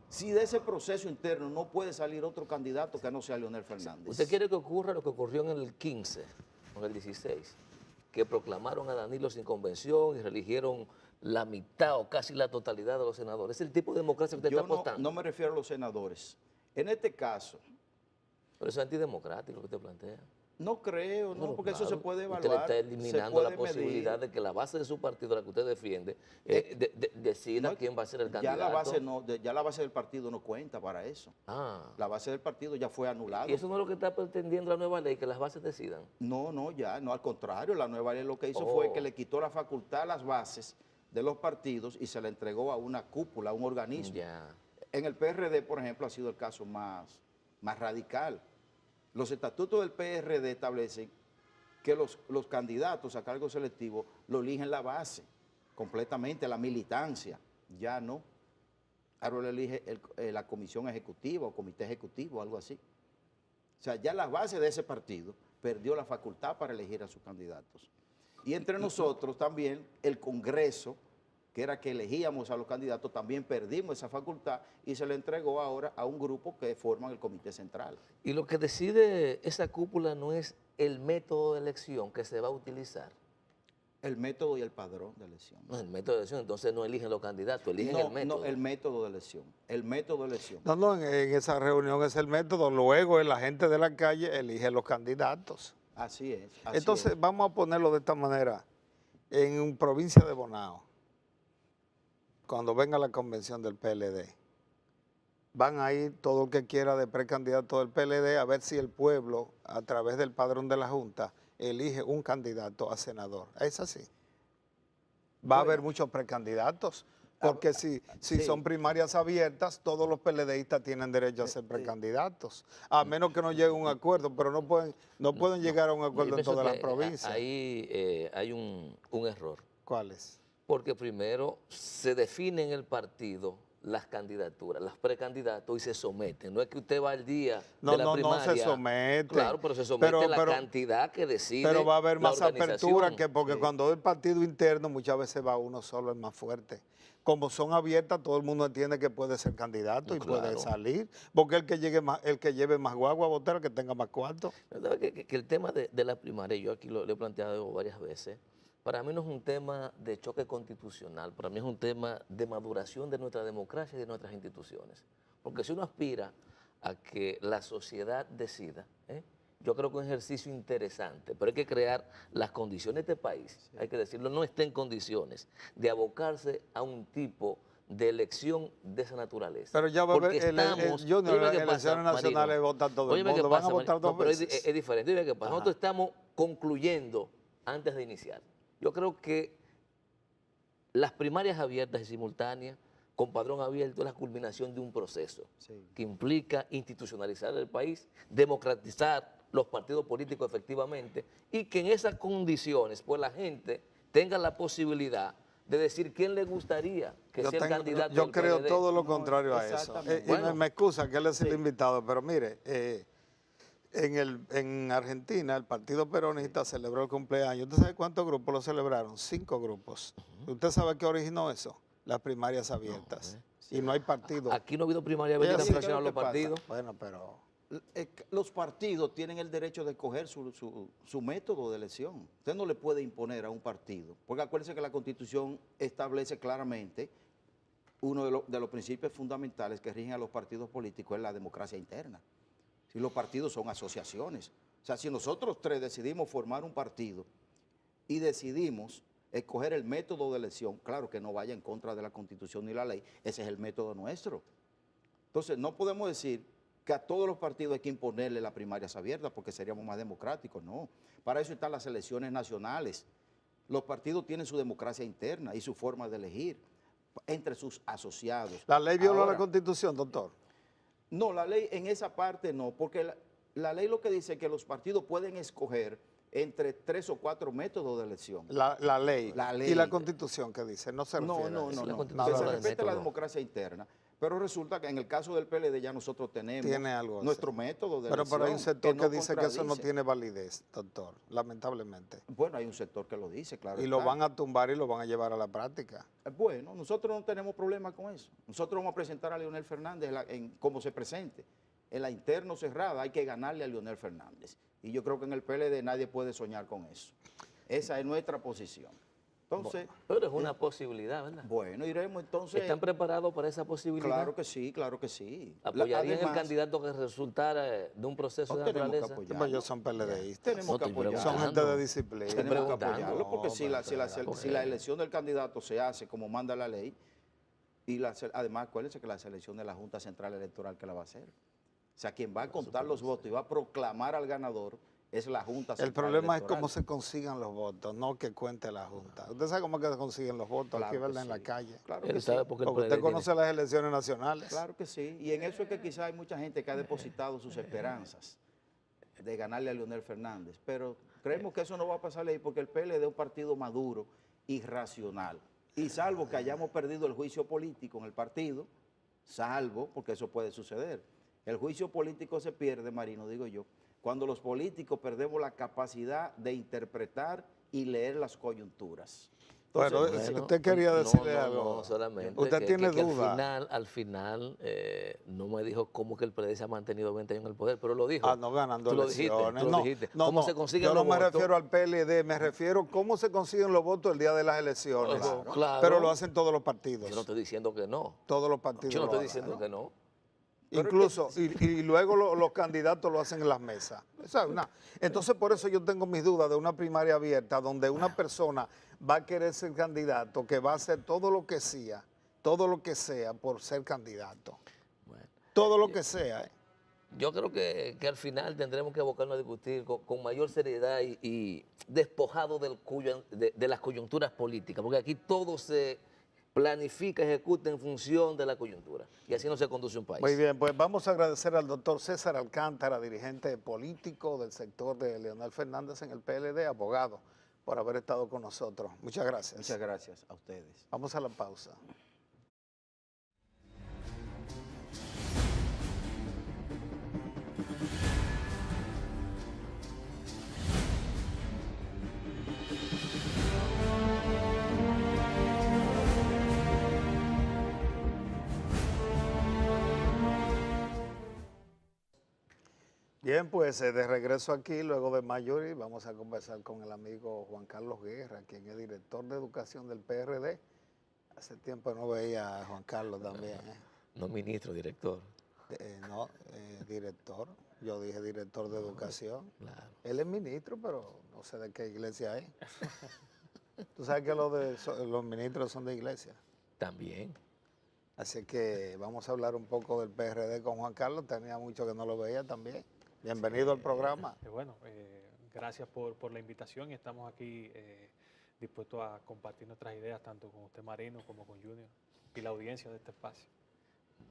si de ese proceso interno no puede salir otro candidato que no sea Leonel Fernández? ¿Usted quiere que ocurra lo que ocurrió en el 15 o en el 16? Que proclamaron a Danilo sin convención y reeligieron la mitad o casi la totalidad de los senadores. ¿Es el tipo de democracia que usted está apostando? No me refiero a los senadores. En este caso... Pero eso es antidemocrático lo que usted plantea. No creo, no, porque claro, eso se puede evaluar. Usted le está eliminando la medir. posibilidad de que la base de su partido, la que usted defiende, decida quién va a ser el candidato. Ya la base del partido no cuenta para eso. La base del partido ya fue anulada. ¿Y eso no es lo que está pretendiendo la nueva ley, que las bases decidan? No, al contrario, la nueva ley lo que hizo fue que le quitó la facultad a las bases de los partidos y se la entregó a una cúpula, a un organismo. Ya. En el PRD, por ejemplo, ha sido el caso más radical. Los estatutos del PRD establecen que los candidatos a cargo selectivo lo eligen la base, completamente, la militancia, ya no. Ahora lo elige la comisión ejecutiva o comité ejecutivo, algo así. O sea, ya la base de ese partido perdió la facultad para elegir a sus candidatos. Y entre nosotros también, el Congreso, que era que elegíamos a los candidatos, también perdimos esa facultad y se le entregó ahora a un grupo que forman el Comité Central. Y lo que decide esa cúpula no es el método de elección que se va a utilizar. El método y el padrón de elección. No, el método de elección, entonces no eligen los candidatos, eligen el método. No, el método de elección. El método de elección. No, en esa reunión es el método, luego la gente de la calle elige los candidatos. Así es. Entonces, vamos a ponerlo de esta manera. En provincia de Bonao, cuando venga la convención del PLD, van a ir todo el que quiera de precandidato del PLD a ver si el pueblo, a través del padrón de la Junta, elige un candidato a senador. ¿Es así? Va a haber muchos precandidatos, porque si son primarias abiertas, todos los PLDistas tienen derecho a ser precandidatos, a menos que no llegue a un acuerdo, pero no pueden llegar a un acuerdo en todas las provincias. Ahí hay un error. ¿Cuál es? Porque primero se define en el partido las candidaturas, las precandidatos y se someten. No es que usted va al día de la primaria. No se somete. Claro, pero se somete a la cantidad que decide. Pero va a haber la más apertura, porque Sí. cuando es el partido interno muchas veces va uno solo, el más fuerte. Como son abiertas, todo el mundo entiende que puede ser candidato y Claro. puede salir, porque el que lleve más guagua a votar, el que tenga más cuarto. Que el tema de la primaria, yo aquí lo he planteado varias veces, para mí no es un tema de choque constitucional, para mí es un tema de maduración de nuestra democracia y de nuestras instituciones. Porque si uno aspira a que la sociedad decida. Yo creo que es un ejercicio interesante, pero hay que crear las condiciones de este país, hay que decirlo, no está en condiciones de abocarse a un tipo de elección de esa naturaleza. Pero ya va a haber, Porque estamos, Junior, oye, las ¿qué pasa, elecciones nacionales Marino? votan todo el Oye, ¿qué mundo, van a pasa, votar dos No, pero veces. es diferente. Oye, ¿qué pasa? Ajá. Nosotros estamos concluyendo antes de iniciar. Yo creo que las primarias abiertas y simultáneas con padrón abierto es la culminación de un proceso que implica institucionalizar el país, democratizar los partidos políticos efectivamente y que en esas condiciones pues la gente tenga la posibilidad de decir quién le gustaría que sea el candidato Yo del creo PLD. todo lo contrario a eso. exactamente. Y me excusa que él es el invitado, pero mire, en Argentina el Partido Peronista celebró el cumpleaños. ¿Usted sabe cuántos grupos lo celebraron? 5 grupos. ¿Usted sabe qué originó eso? Las primarias abiertas. Y no hay partido. Aquí no ha habido primaria abierta Sí, que ¿qué es lo los que pasa? partidos. Bueno, pero... Los partidos tienen el derecho de escoger su método de elección. Usted no le puede imponer a un partido, porque acuérdense que la Constitución establece claramente uno de los principios fundamentales que rigen a los partidos políticos es la democracia interna. Si los partidos son asociaciones. O sea, si nosotros tres decidimos formar un partido y decidimos escoger el método de elección, claro que no vaya en contra de la Constitución ni la ley, ese es el método nuestro. Entonces, no podemos decir que a todos los partidos hay que imponerle las primarias abiertas porque seríamos más democráticos, no. Para eso están las elecciones nacionales. Los partidos tienen su democracia interna y su forma de elegir entre sus asociados. ¿La ley violó Ahora, la Constitución, doctor? no, la ley en esa parte no, porque la ley lo que dice es que los partidos pueden escoger entre 3 o 4 métodos de elección. La ley. La ley. ¿Y la Constitución qué dice? No se refiere No, a eso. La que Constitución se habla de respete la método. democracia interna. Pero resulta que en el caso del PLD ya nosotros tenemos Tiene algo así. nuestro método de Pero elección. hay un sector que no dice que eso no contradice. tiene validez, doctor, lamentablemente. Bueno, hay un sector que lo dice, claro. Y lo van a tumbar y lo van a llevar a la práctica. Bueno, nosotros no tenemos problema con eso. Nosotros vamos a presentar a Leonel Fernández como se presente. En la interna o cerrada hay que ganarle a Leonel Fernández. Y yo creo que en el PLD nadie puede soñar con eso. Esa es nuestra posición. Entonces, Pero es una posibilidad, ¿verdad? bueno, iremos entonces. ¿Están preparados para esa posibilidad? Claro que sí, claro que sí. ¿Apoyarían el Además, candidato que resultara de un proceso de tenemos que naturaleza? apoyarlo. Pues ellos son PLDistas. Tenemos No, que estoy apoyarlo. Son gente preguntando. de disciplina. Estoy Tenemos que preguntando. apoyarlo porque No, si la elección del candidato se hace como manda la ley, y además acuérdense que la selección de la Junta Central Electoral que la va a hacer. O sea, quien va a contar los votos y va a proclamar al ganador es la Junta Central El problema es Electoral. cómo se consigan los votos, no que cuente la Junta. ¿Usted sabe cómo que se consiguen los votos Claro aquí, que verdad, en la sí. calle? Claro Él que sabe sí. porque el Porque PLD usted conoce las elecciones nacionales. Claro que sí. Y en eso es que quizá hay mucha gente que ha depositado sus esperanzas de ganarle a Leonel Fernández. Pero creemos que eso no va a pasar ahí porque el PLD es un partido maduro y racional. Y salvo que hayamos perdido el juicio político en el partido, salvo, porque eso puede suceder. El juicio político se pierde, Marino, digo yo, cuando los políticos perdemos la capacidad de interpretar y leer las coyunturas. Bueno, Entonces, usted quería decirle algo. No, solamente Usted tiene que duda. al final no me dijo cómo que el PLD se ha mantenido 20 años en el poder, pero lo dijo. Ah, no ganando Tú lo elecciones. dijiste, tú lo dijiste. ¿Cómo se consiguen yo los no me votos? refiero al PLD, me refiero a cómo se consiguen los votos el día de las elecciones. Claro. Pero lo hacen todos los partidos. Yo no estoy diciendo que no. Todos los partidos. Yo no lo estoy hacen. diciendo que no. Incluso, y luego los candidatos lo hacen en las mesas. Entonces, por eso yo tengo mis dudas de una primaria abierta donde una persona va a querer ser candidato, que va a hacer todo lo que sea por ser candidato. Bueno, Todo lo que sea. yo creo que al final tendremos que abocarnos a discutir con mayor seriedad y despojado de las coyunturas políticas, porque aquí todo se planifica, ejecuta en función de la coyuntura. Y así no se conduce un país. Muy bien, pues vamos a agradecer al doctor César Alcántara, dirigente político del sector de Leonel Fernández en el PLD, abogado, por haber estado con nosotros. Muchas gracias. muchas gracias a ustedes. Vamos a la pausa. Bien, pues de regreso aquí, luego de Mayori, vamos a conversar con el amigo Juan Carlos Guerra, quien es director de educación del PRD. Hace tiempo no veía a Juan Carlos también. No ministro, director. No, director. Yo dije director de educación. Claro. Él es ministro, pero no sé de qué iglesia es. Tú sabes que los ministros son de iglesia. También. Así que vamos a hablar un poco del PRD con Juan Carlos. Tenía mucho que no lo veía también. Bienvenido al programa. Bueno, gracias por la invitación y estamos aquí dispuestos a compartir nuestras ideas tanto con usted, Marino, como con Junior y la audiencia de este espacio.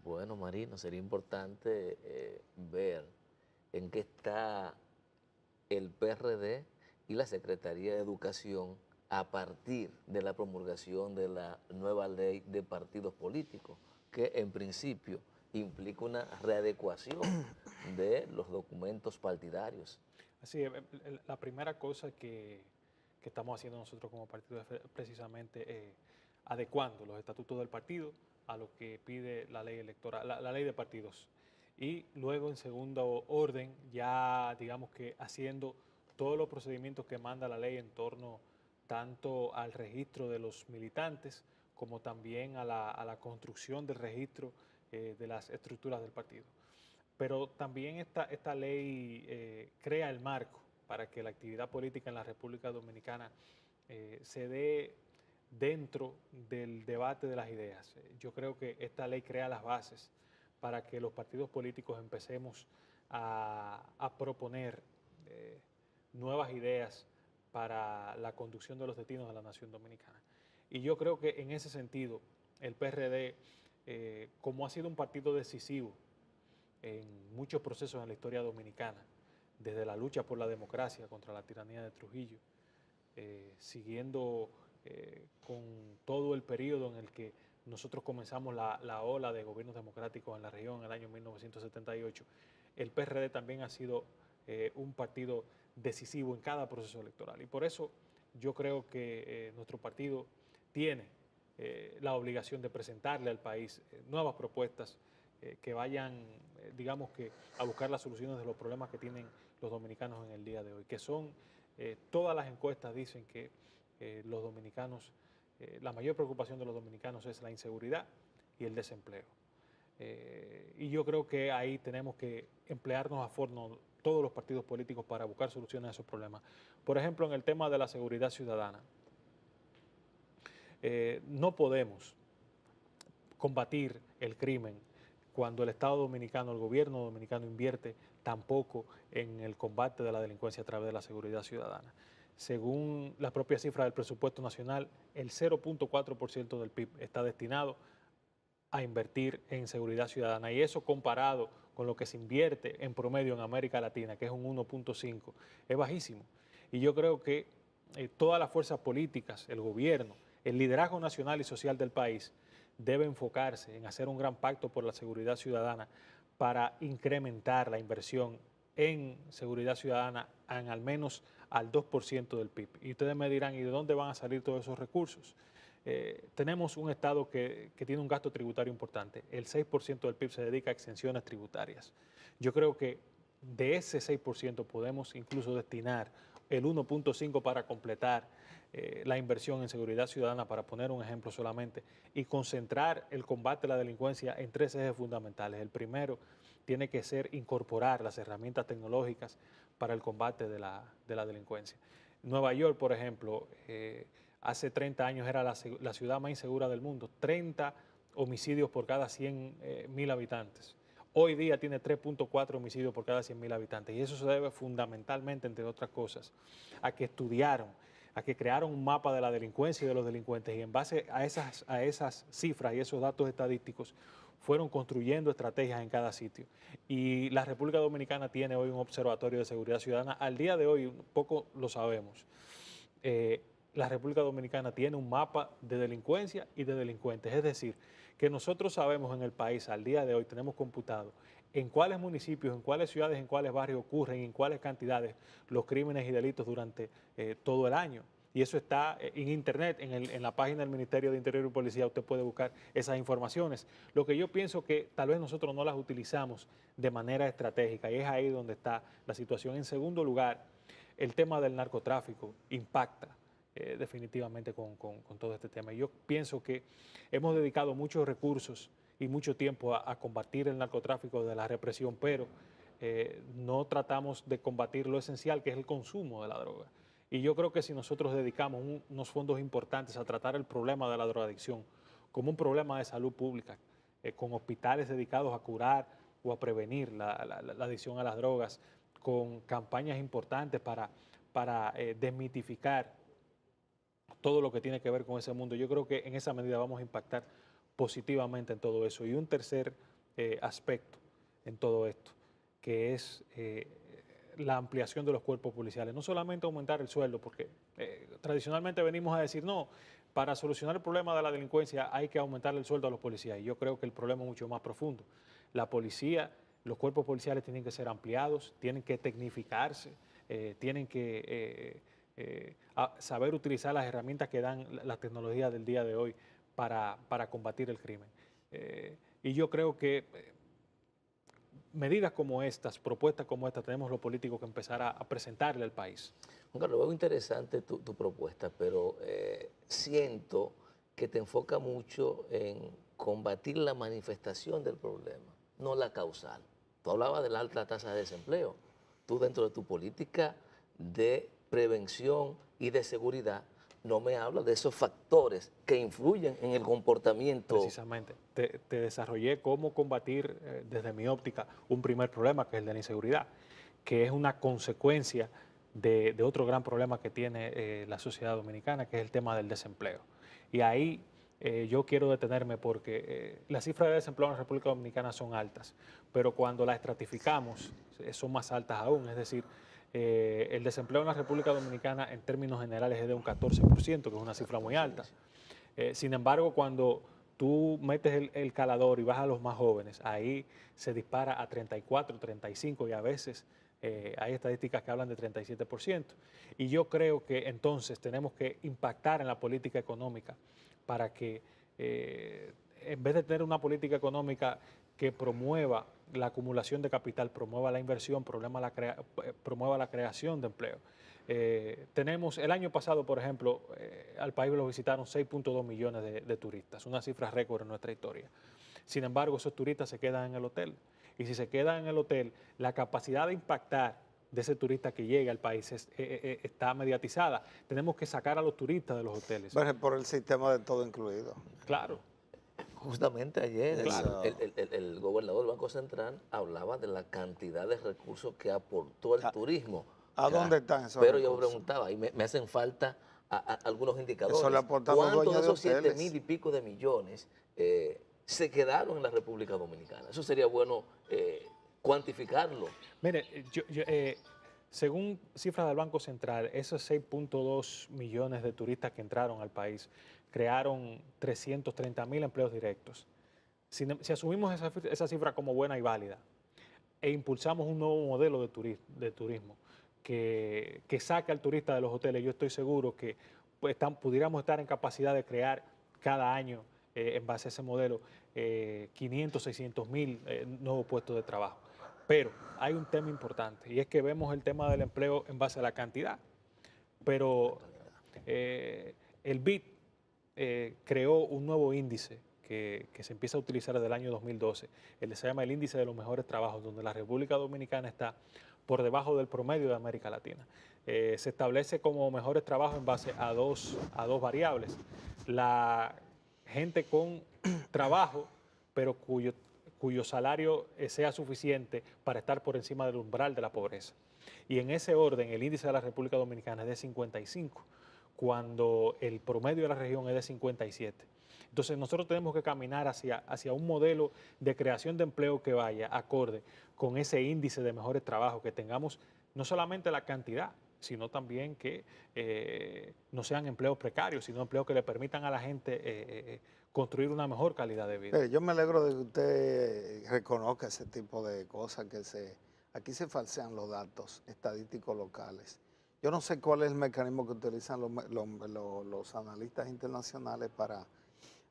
Bueno, Marino, sería importante ver en qué está el PRD y la Secretaría de Educación a partir de la promulgación de la nueva ley de partidos políticos, que en principio implica una readecuación de los documentos partidarios. Así, la primera cosa que estamos haciendo nosotros como partido es precisamente adecuando los estatutos del partido a lo que pide la ley electoral, la ley de partidos. Y luego, en segundo orden, ya digamos que haciendo todos los procedimientos que manda la ley en torno tanto al registro de los militantes como también a la construcción del registro de las estructuras del partido. Pero también esta ley crea el marco para que la actividad política en la República Dominicana se dé dentro del debate de las ideas. Yo creo que esta ley crea las bases para que los partidos políticos empecemos a proponer nuevas ideas para la conducción de los destinos de la nación dominicana. Y yo creo que en ese sentido el PRD, como ha sido un partido decisivo en muchos procesos en la historia dominicana, desde la lucha por la democracia contra la tiranía de Trujillo, siguiendo con todo el periodo en el que nosotros comenzamos la ola de gobiernos democráticos en la región en el año 1978, el PRD también ha sido un partido decisivo en cada proceso electoral. Y por eso yo creo que nuestro partido tiene la obligación de presentarle al país nuevas propuestas que vayan, digamos que, a buscar las soluciones de los problemas que tienen los dominicanos en el día de hoy, que son, todas las encuestas dicen que los dominicanos, la mayor preocupación de los dominicanos es la inseguridad y el desempleo. Y yo creo que ahí tenemos que emplearnos a fondo todos los partidos políticos para buscar soluciones a esos problemas. Por ejemplo, en el tema de la seguridad ciudadana, no podemos combatir el crimen cuando el Estado dominicano, el gobierno dominicano invierte tampoco en el combate de la delincuencia a través de la seguridad ciudadana. Según las propias cifras del presupuesto nacional, el 0.4% del PIB está destinado a invertir en seguridad ciudadana, y eso comparado con lo que se invierte en promedio en América Latina, que es un 1.5, es bajísimo. Y yo creo que todas las fuerzas políticas, el gobierno, el liderazgo nacional y social del país debe enfocarse en hacer un gran pacto por la seguridad ciudadana para incrementar la inversión en seguridad ciudadana en al menos al 2% del PIB. Y ustedes me dirán, ¿y de dónde van a salir todos esos recursos? Tenemos un Estado que tiene un gasto tributario importante. El 6% del PIB se dedica a exenciones tributarias. Yo creo que de ese 6% podemos incluso destinar el 1.5% para completar la inversión en seguridad ciudadana, para poner un ejemplo solamente, y concentrar el combate a la delincuencia en 3 ejes fundamentales. El primero tiene que ser incorporar las herramientas tecnológicas para el combate de la delincuencia. Nueva York, por ejemplo, hace 30 años era la ciudad más insegura del mundo, 30 homicidios por cada 100.000 habitantes. Hoy día tiene 3.4 homicidios por cada 100.000 habitantes, y eso se debe fundamentalmente, entre otras cosas, a que estudiaron, a que crearon un mapa de la delincuencia y de los delincuentes, y en base a esas cifras y esos datos estadísticos fueron construyendo estrategias en cada sitio. Y la República Dominicana tiene hoy un observatorio de seguridad ciudadana. Al día de hoy, poco lo sabemos, la República Dominicana tiene un mapa de delincuencia y de delincuentes. Es decir, que nosotros sabemos en el país, al día de hoy, tenemos computado en cuáles municipios, en cuáles ciudades, en cuáles barrios ocurren, en cuáles cantidades los crímenes y delitos durante todo el año. Y eso está en internet, en la página del Ministerio de Interior y Policía, usted puede buscar esas informaciones. Lo que yo pienso que tal vez nosotros no las utilizamos de manera estratégica, y es ahí donde está la situación. En segundo lugar, el tema del narcotráfico impacta definitivamente con todo este tema. Y yo pienso que hemos dedicado muchos recursos y mucho tiempo a combatir el narcotráfico de la represión, pero no tratamos de combatir lo esencial, que es el consumo de la droga. Y yo creo que si nosotros dedicamos unos fondos importantes a tratar el problema de la drogadicción como un problema de salud pública, con hospitales dedicados a curar o a prevenir la adicción a las drogas, con campañas importantes para desmitificar todo lo que tiene que ver con ese mundo, yo creo que en esa medida vamos a impactar positivamente en todo eso. Y un tercer aspecto en todo esto, que es la ampliación de los cuerpos policiales. No solamente aumentar el sueldo, porque tradicionalmente venimos a decir, no, para solucionar el problema de la delincuencia hay que aumentar el sueldo a los policías. Y yo creo que el problema es mucho más profundo. La policía, los cuerpos policiales tienen que ser ampliados, tienen que tecnificarse, tienen que saber utilizar las herramientas que dan la tecnología del día de hoy para combatir el crimen. Y yo creo que medidas como estas, propuestas como estas, tenemos los políticos que empezar a presentarle al país. Juan Carlos, veo interesante tu propuesta, pero siento que te enfoca mucho en combatir la manifestación del problema, no la causal. Tú hablabas de la alta tasa de desempleo. Tú dentro de tu política de prevención y de seguridad no me hablas de esos factores que influyen en el comportamiento. Precisamente, te desarrollé cómo combatir desde mi óptica un primer problema, que es el de la inseguridad, que es una consecuencia de otro gran problema que tiene la sociedad dominicana, que es el tema del desempleo. Y ahí yo quiero detenerme porque las cifras de desempleo en la República Dominicana son altas, pero cuando las estratificamos son más altas aún, es decir, el desempleo en la República Dominicana en términos generales es de un 14%, que es una cifra muy alta. Sin embargo, cuando tú metes el calador y vas a los más jóvenes, ahí se dispara a 34, 35 y a veces hay estadísticas que hablan de 37%. Y yo creo que entonces tenemos que impactar en la política económica para que en vez de tener una política económica que promueva la acumulación de capital, promueva la inversión, promueva la creación de empleo. Tenemos, el año pasado, por ejemplo, al país lo visitaron 6.2 millones de turistas, una cifra récord en nuestra historia. Sin embargo, esos turistas se quedan en el hotel. Y si se quedan en el hotel, la capacidad de impactar de ese turista que llega al país está mediatizada. Tenemos que sacar a los turistas de los hoteles. Bueno, por el sistema de todo incluido. Claro. Justamente ayer Claro. el gobernador del Banco Central hablaba de la cantidad de recursos que aportó el turismo. ¿A dónde están esos Pero recursos? yo preguntaba, y me hacen falta algunos indicadores. Eso le aportan los ¿Cuántos dueños de esos de hoteles? 7,000 y pico de millones se quedaron en la República Dominicana? Eso sería bueno cuantificarlo. Mire, según cifras del Banco Central, esos 6.2 millones de turistas que entraron al país crearon 330.000 empleos directos. Si asumimos esa cifra como buena y válida e impulsamos un nuevo modelo de turismo que saque al turista de los hoteles, yo estoy seguro que pues, pudiéramos estar en capacidad de crear cada año, en base a ese modelo, 500, 600.000 nuevos puestos de trabajo. Pero hay un tema importante y es que vemos el tema del empleo en base a la cantidad. Pero el BID creó un nuevo índice que se empieza a utilizar desde el año 2012. Se llama el índice de los mejores trabajos, donde la República Dominicana está por debajo del promedio de América Latina. Se establece como mejores trabajos en base a dos variables. La gente con trabajo, pero cuyo salario sea suficiente para estar por encima del umbral de la pobreza. Y en ese orden, el índice de la República Dominicana es de 55, cuando el promedio de la región es de 57. Entonces nosotros tenemos que caminar hacia un modelo de creación de empleo que vaya acorde con ese índice de mejores trabajos, que tengamos no solamente la cantidad, sino también que no sean empleos precarios, sino empleos que le permitan a la gente construir una mejor calidad de vida. Yo me alegro de que usted reconozca ese tipo de cosas, aquí se falsean los datos estadísticos locales. Yo no sé cuál es el mecanismo que utilizan los analistas internacionales para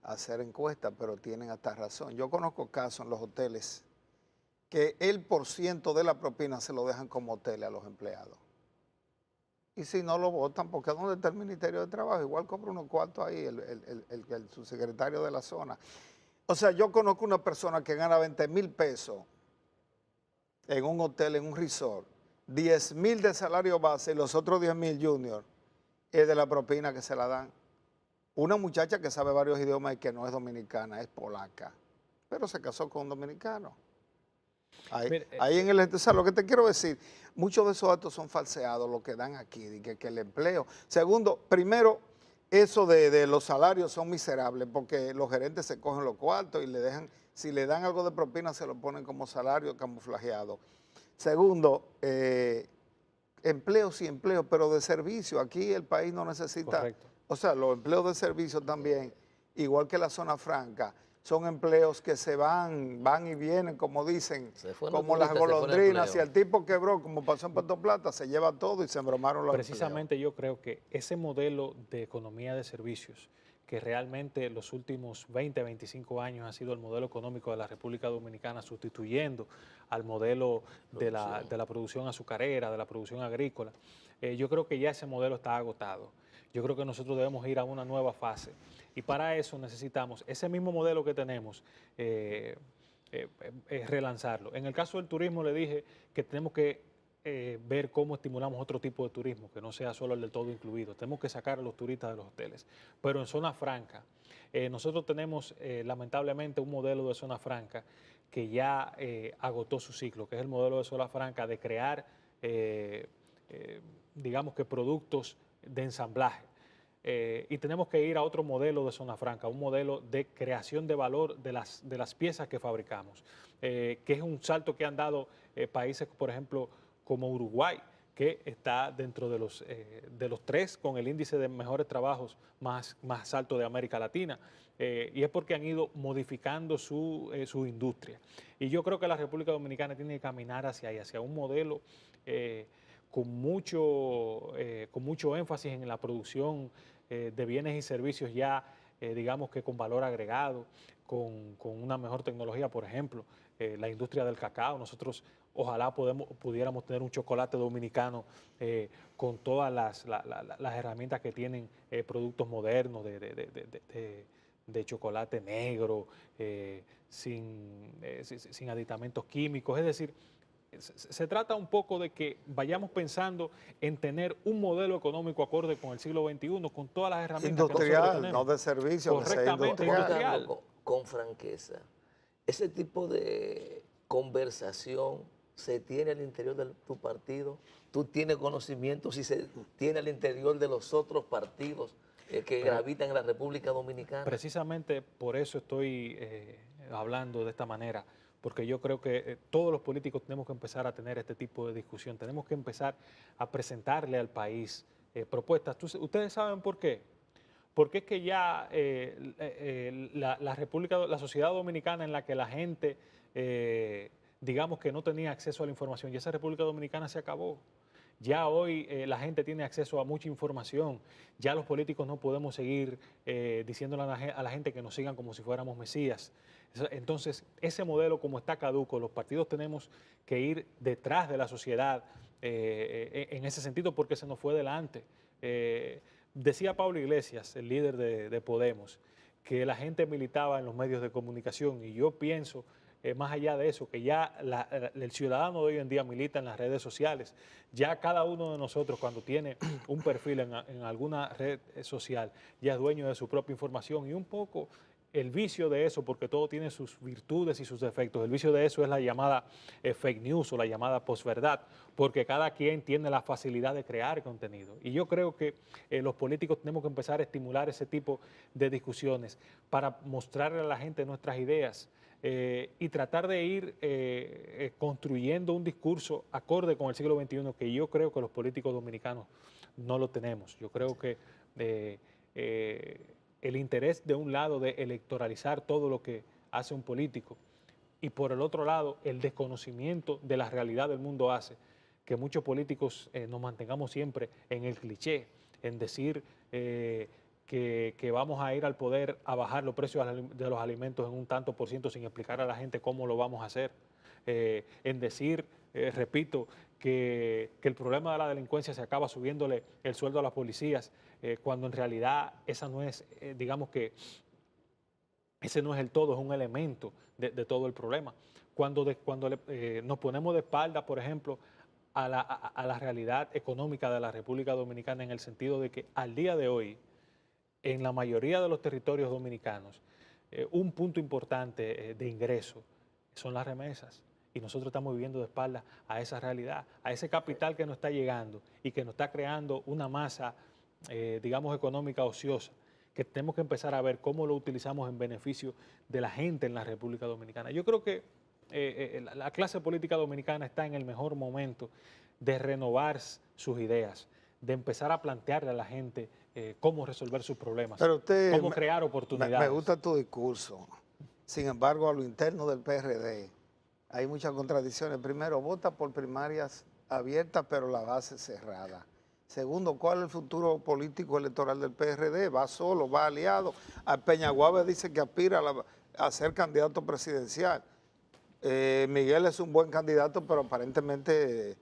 hacer encuestas, pero tienen hasta razón. Yo conozco casos en los hoteles que el % de la propina se lo dejan como hoteles a los empleados. Y si no lo votan, porque ¿dónde está el Ministerio de Trabajo? Igual cobra unos cuartos ahí el subsecretario de la zona. O sea, yo conozco una persona que gana 20,000 pesos en un hotel, en un resort, 10,000 de salario base y los otros 10,000 junior es de la propina que se la dan. Una muchacha que sabe varios idiomas y que no es dominicana, es polaca, pero se casó con un dominicano. Ahí, Mire, ahí en el, o sea, lo que te quiero decir, muchos de esos datos son falseados, lo que dan aquí, de que el empleo. Segundo, primero, eso de los salarios son miserables porque los gerentes se cogen los cuartos y le dejan, si le dan algo de propina, se lo ponen como salario camuflajeado. Segundo, empleos y empleos, pero de servicio. Aquí el país no necesita, correcto. o sea, los empleos de servicio también, igual que la zona franca, son empleos que se van y vienen, como dicen, Se fue el como las turista, se fue el golondrinas. Si empleo. el tipo quebró, como pasó en Puerto Plata, se lleva todo y se embromaron los empleos. Precisamente yo creo que ese modelo de economía de servicios, que realmente los últimos 20, 25 años ha sido el modelo económico de la República Dominicana, sustituyendo al modelo de la producción azucarera, de la producción agrícola, yo creo que ya ese modelo está agotado. Yo creo que nosotros debemos ir a una nueva fase. Y para eso necesitamos ese mismo modelo que tenemos, relanzarlo. En el caso del turismo le dije que tenemos que ver cómo estimulamos otro tipo de turismo, que no sea solo el del todo incluido. Tenemos que sacar a los turistas de los hoteles. Pero en zona franca, nosotros tenemos lamentablemente un modelo de zona franca que ya agotó su ciclo, que es el modelo de zona franca de crear, digamos que productos de ensamblaje. Y tenemos que ir a otro modelo de zona franca, un modelo de creación de valor de las piezas que fabricamos, que es un salto que han dado países, por ejemplo, como Uruguay, que está dentro de los 3 con el índice de mejores trabajos más alto de América Latina, y es porque han ido modificando su industria. Y yo creo que la República Dominicana tiene que caminar hacia ahí, hacia un modelo con mucho énfasis en la producción de bienes y servicios ya, digamos que con valor agregado, con una mejor tecnología, por ejemplo, la industria del cacao. Nosotros ojalá pudiéramos tener un chocolate dominicano con todas las herramientas que tienen productos modernos de chocolate negro, sin aditamentos químicos. Es decir, se trata un poco de que vayamos pensando en tener un modelo económico acorde con el siglo XXI, con todas las herramientas que nosotros Industrial, tenemos. no de servicio, que sea Correctamente, industrial. Carlos, industrial. con franqueza, ese tipo de conversación se tiene al interior de tu partido. ¿Tú tienes conocimiento si se tiene al interior de los otros partidos que gravitan en la República Dominicana? Precisamente por eso estoy hablando de esta manera, porque yo creo que todos los políticos tenemos que empezar a tener este tipo de discusión, tenemos que empezar a presentarle al país propuestas. ¿Ustedes saben por qué? Porque es que ya la sociedad dominicana en la que la gente, digamos que no tenía acceso a la información, y esa República Dominicana se acabó. Ya hoy la gente tiene acceso a mucha información, ya los políticos no podemos seguir diciéndole a la gente que nos sigan como si fuéramos mesías. Entonces, ese modelo como está caduco, los partidos tenemos que ir detrás de la sociedad en ese sentido porque se nos fue delante. Decía Pablo Iglesias, el líder de Podemos, que la gente militaba en los medios de comunicación, y yo pienso, más allá de eso, que ya el ciudadano de hoy en día milita en las redes sociales. Ya cada uno de nosotros, cuando tiene un perfil en alguna red social, ya es dueño de su propia información, y un poco el vicio de eso, porque todo tiene sus virtudes y sus defectos, el vicio de eso es la llamada fake news o la llamada posverdad, porque cada quien tiene la facilidad de crear contenido. Y yo creo que los políticos tenemos que empezar a estimular ese tipo de discusiones para mostrarle a la gente nuestras ideas y tratar de ir construyendo un discurso acorde con el siglo XXI, que yo creo que los políticos dominicanos no lo tenemos. Yo creo que el interés de un lado de electoralizar todo lo que hace un político y por el otro lado el desconocimiento de la realidad del mundo hace que muchos políticos nos mantengamos siempre en el cliché, en decir que vamos a ir al poder a bajar los precios de los alimentos en un tanto por ciento sin explicar a la gente cómo lo vamos a hacer, en decir, repito, que el problema de la delincuencia se acaba subiéndole el sueldo a las policías, cuando en realidad esa no es, digamos que, ese no es el todo, es un elemento de todo el problema. Cuando nos ponemos de espalda, por ejemplo, a la realidad económica de la República Dominicana, en el sentido de que al día de hoy, en la mayoría de los territorios dominicanos, un punto importante de ingreso son las remesas. Y nosotros estamos viviendo de espaldas a esa realidad, a ese capital que nos está llegando y que nos está creando una masa, digamos, económica ociosa, que tenemos que empezar a ver cómo lo utilizamos en beneficio de la gente en la República Dominicana. Yo creo que la clase política dominicana está en el mejor momento de renovar sus ideas, de empezar a plantearle a la gente cómo resolver sus problemas, Pero cómo crear oportunidades. Me gusta tu discurso. Sin embargo, a lo interno del PRD hay muchas contradicciones. Primero, vota por primarias abiertas, pero la base cerrada. Segundo, ¿cuál es el futuro político electoral del PRD? ¿Va solo, va aliado? A Peñaguaba dice que aspira a ser candidato presidencial. Miguel es un buen candidato, pero aparentemente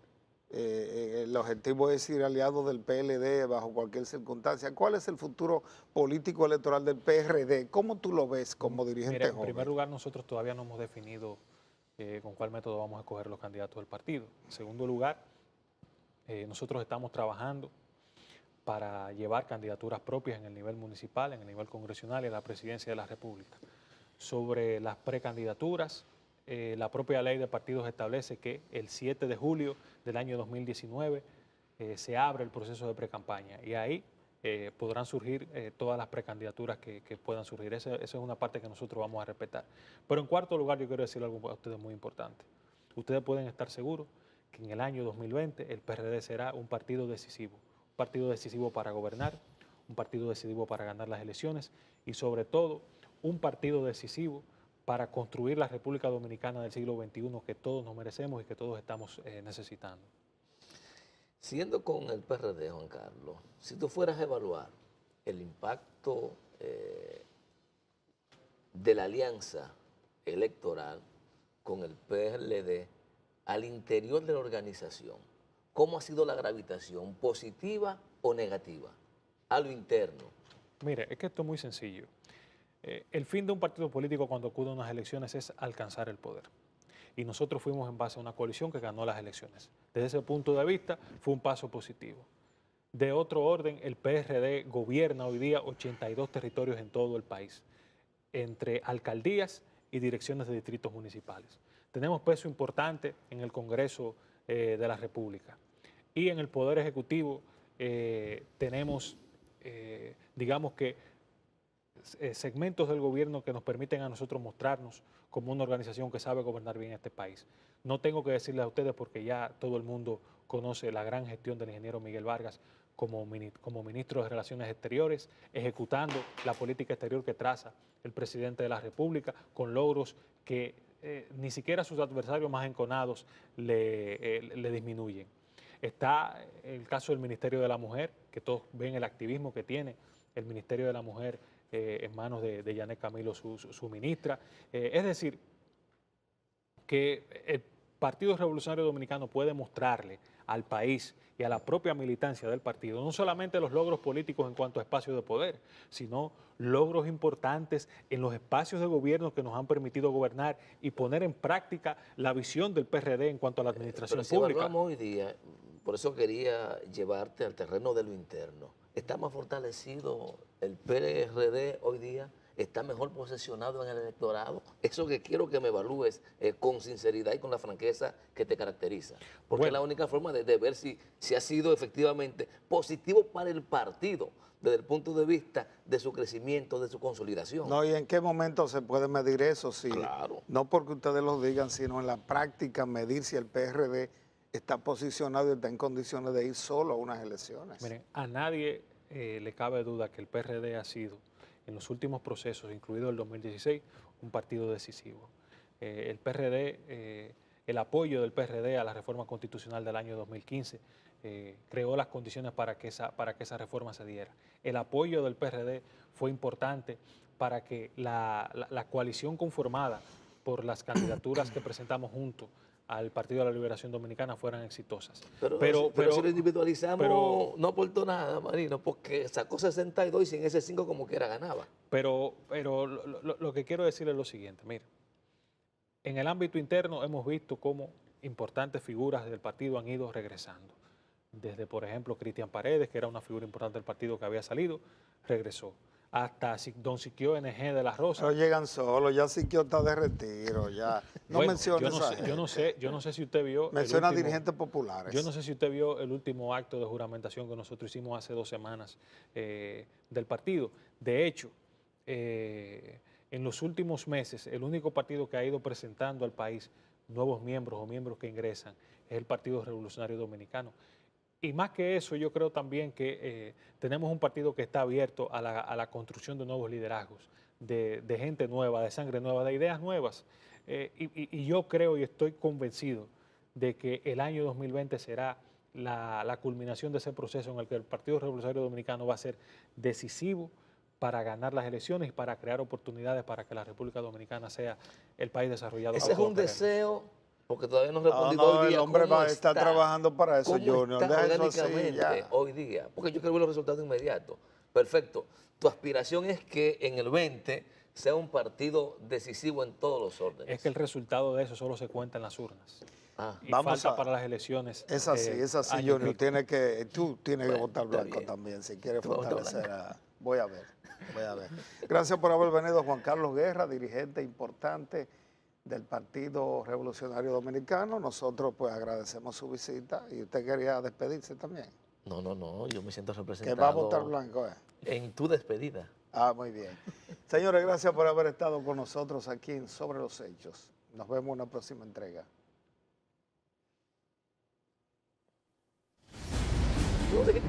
el objetivo es ir aliado del PLD bajo cualquier circunstancia. ¿Cuál es el futuro político electoral del PRD? ¿Cómo tú lo ves como dirigente Mira, en joven? primer lugar, nosotros todavía no hemos definido con cuál método vamos a escoger los candidatos del partido. En segundo lugar, nosotros estamos trabajando para llevar candidaturas propias en el nivel municipal, en el nivel congresional y a la presidencia de la República. Sobre las precandidaturas, la propia ley de partidos establece que el 7 de julio del año 2019 se abre el proceso de precampaña y ahí podrán surgir todas las precandidaturas que puedan surgir. Esa es una parte que nosotros vamos a respetar. Pero en cuarto lugar, yo quiero decir algo a ustedes muy importante. Ustedes pueden estar seguros que en el año 2020 el PRD será un partido decisivo para gobernar, un partido decisivo para ganar las elecciones y sobre todo un partido decisivo para construir la República Dominicana del siglo XXI que todos nos merecemos y que todos estamos necesitando. Siguiendo con el PRD, Juan Carlos, si tú fueras a evaluar el impacto de la alianza electoral con el PLD al interior de la organización, ¿cómo ha sido la gravitación, positiva o negativa, a lo interno? Mire, es que esto es muy sencillo. El fin de un partido político cuando acude a unas elecciones es alcanzar el poder. Y nosotros fuimos en base a una coalición que ganó las elecciones. Desde ese punto de vista fue un paso positivo. De otro orden, el PRD gobierna hoy día 82 territorios en todo el país, entre alcaldías y direcciones de distritos municipales. Tenemos peso importante en el Congreso de la República. Y en el Poder Ejecutivo tenemos, digamos que, segmentos del gobierno que nos permiten a nosotros mostrarnos como una organización que sabe gobernar bien este país. No tengo que decirles a ustedes porque ya todo el mundo conoce la gran gestión del ingeniero Miguel Vargas como ministro de Relaciones Exteriores, ejecutando la política exterior que traza el presidente de la República, con logros que ni siquiera sus adversarios más enconados le disminuyen. Está el caso del Ministerio de la Mujer, que todos ven el activismo que tiene el Ministerio de la Mujer en manos de Yanet Camilo, su ministra. Es decir, que el Partido Revolucionario Dominicano puede mostrarle al país y a la propia militancia del partido no solamente los logros políticos en cuanto a espacios de poder, sino logros importantes en los espacios de gobierno que nos han permitido gobernar y poner en práctica la visión del PRD en cuanto a la administración Pero si pública. evaluamos hoy día, por eso quería llevarte al terreno de lo interno. ¿Está más fortalecido el PRD hoy día? ¿Está mejor posicionado en el electorado? Eso que quiero que me evalúes con sinceridad y con la franqueza que te caracteriza. Porque Bueno, es la única forma de ver si ha sido efectivamente positivo para el partido desde el punto de vista de su crecimiento, de su consolidación. No, ¿y en qué momento se puede medir eso? Si, Claro. no porque ustedes lo digan, sino en la práctica medir si el PRD está posicionado y está en condiciones de ir solo a unas elecciones. Miren, a nadie le cabe duda que el PRD ha sido, en los últimos procesos, incluido el 2016, un partido decisivo. El PRD, el apoyo del PRD a la reforma constitucional del año 2015 creó las condiciones para que esa reforma se diera. El apoyo del PRD fue importante para que la coalición conformada por las candidaturas que presentamos junto al Partido de la Liberación Dominicana fueran exitosas. Pero si lo individualizamos, no aportó nada, Marino, porque sacó 62 y sin ese 5 como quiera ganaba. Pero lo que quiero decir es lo siguiente, mire, en el ámbito interno hemos visto cómo importantes figuras del partido han ido regresando. Desde, por ejemplo, Cristian Paredes, que era una figura importante del partido que había salido, regresó. Hasta don Siquio NG de la Rosa. Pero llegan solos, ya Siquio está de retiro, ya. No Bueno, menciones yo no sé si usted vio. Menciona dirigentes populares. Yo no sé si usted vio el último acto de juramentación que nosotros hicimos hace 2 semanas del partido. De hecho, en los últimos meses, el único partido que ha ido presentando al país nuevos miembros o miembros que ingresan es el Partido Revolucionario Dominicano. Y más que eso, yo creo también que tenemos un partido que está abierto a la construcción de nuevos liderazgos, de gente nueva, de sangre nueva, de ideas nuevas. Y yo creo y estoy convencido de que el año 2020 será la culminación de ese proceso en el que el Partido Revolucionario Dominicano va a ser decisivo para ganar las elecciones y para crear oportunidades para que la República Dominicana sea el país desarrollado. Ese es un deseo, porque todavía no he respondido No, hoy día. el hombre ¿Cómo está trabajando para eso, ¿Cómo Junior. está Deja eso así, orgánicamente ya. hoy día? Porque yo quiero ver los resultados inmediatos. Perfecto. Tu aspiración es que en el 20 sea un partido decisivo en todos los órdenes. Es que el resultado de eso solo se cuenta en las urnas. Ah, Y Vamos falta a- para las elecciones. Es así, año y Junior. pico. Tú tienes que Bueno, votar está blanco bien. también, si quieres Tú vas a votar fortalecer a... Voy a ver. Gracias por haber venido, Juan Carlos Guerra, dirigente importante del Partido Revolucionario Dominicano. Nosotros pues agradecemos su visita y usted quería despedirse también. no, yo me siento Que representado. va a votar blanco, En tu despedida. Ah, muy bien. Señores, gracias por haber estado con nosotros aquí en Sobre los Hechos. Nos vemos en una próxima entrega. Tú no te-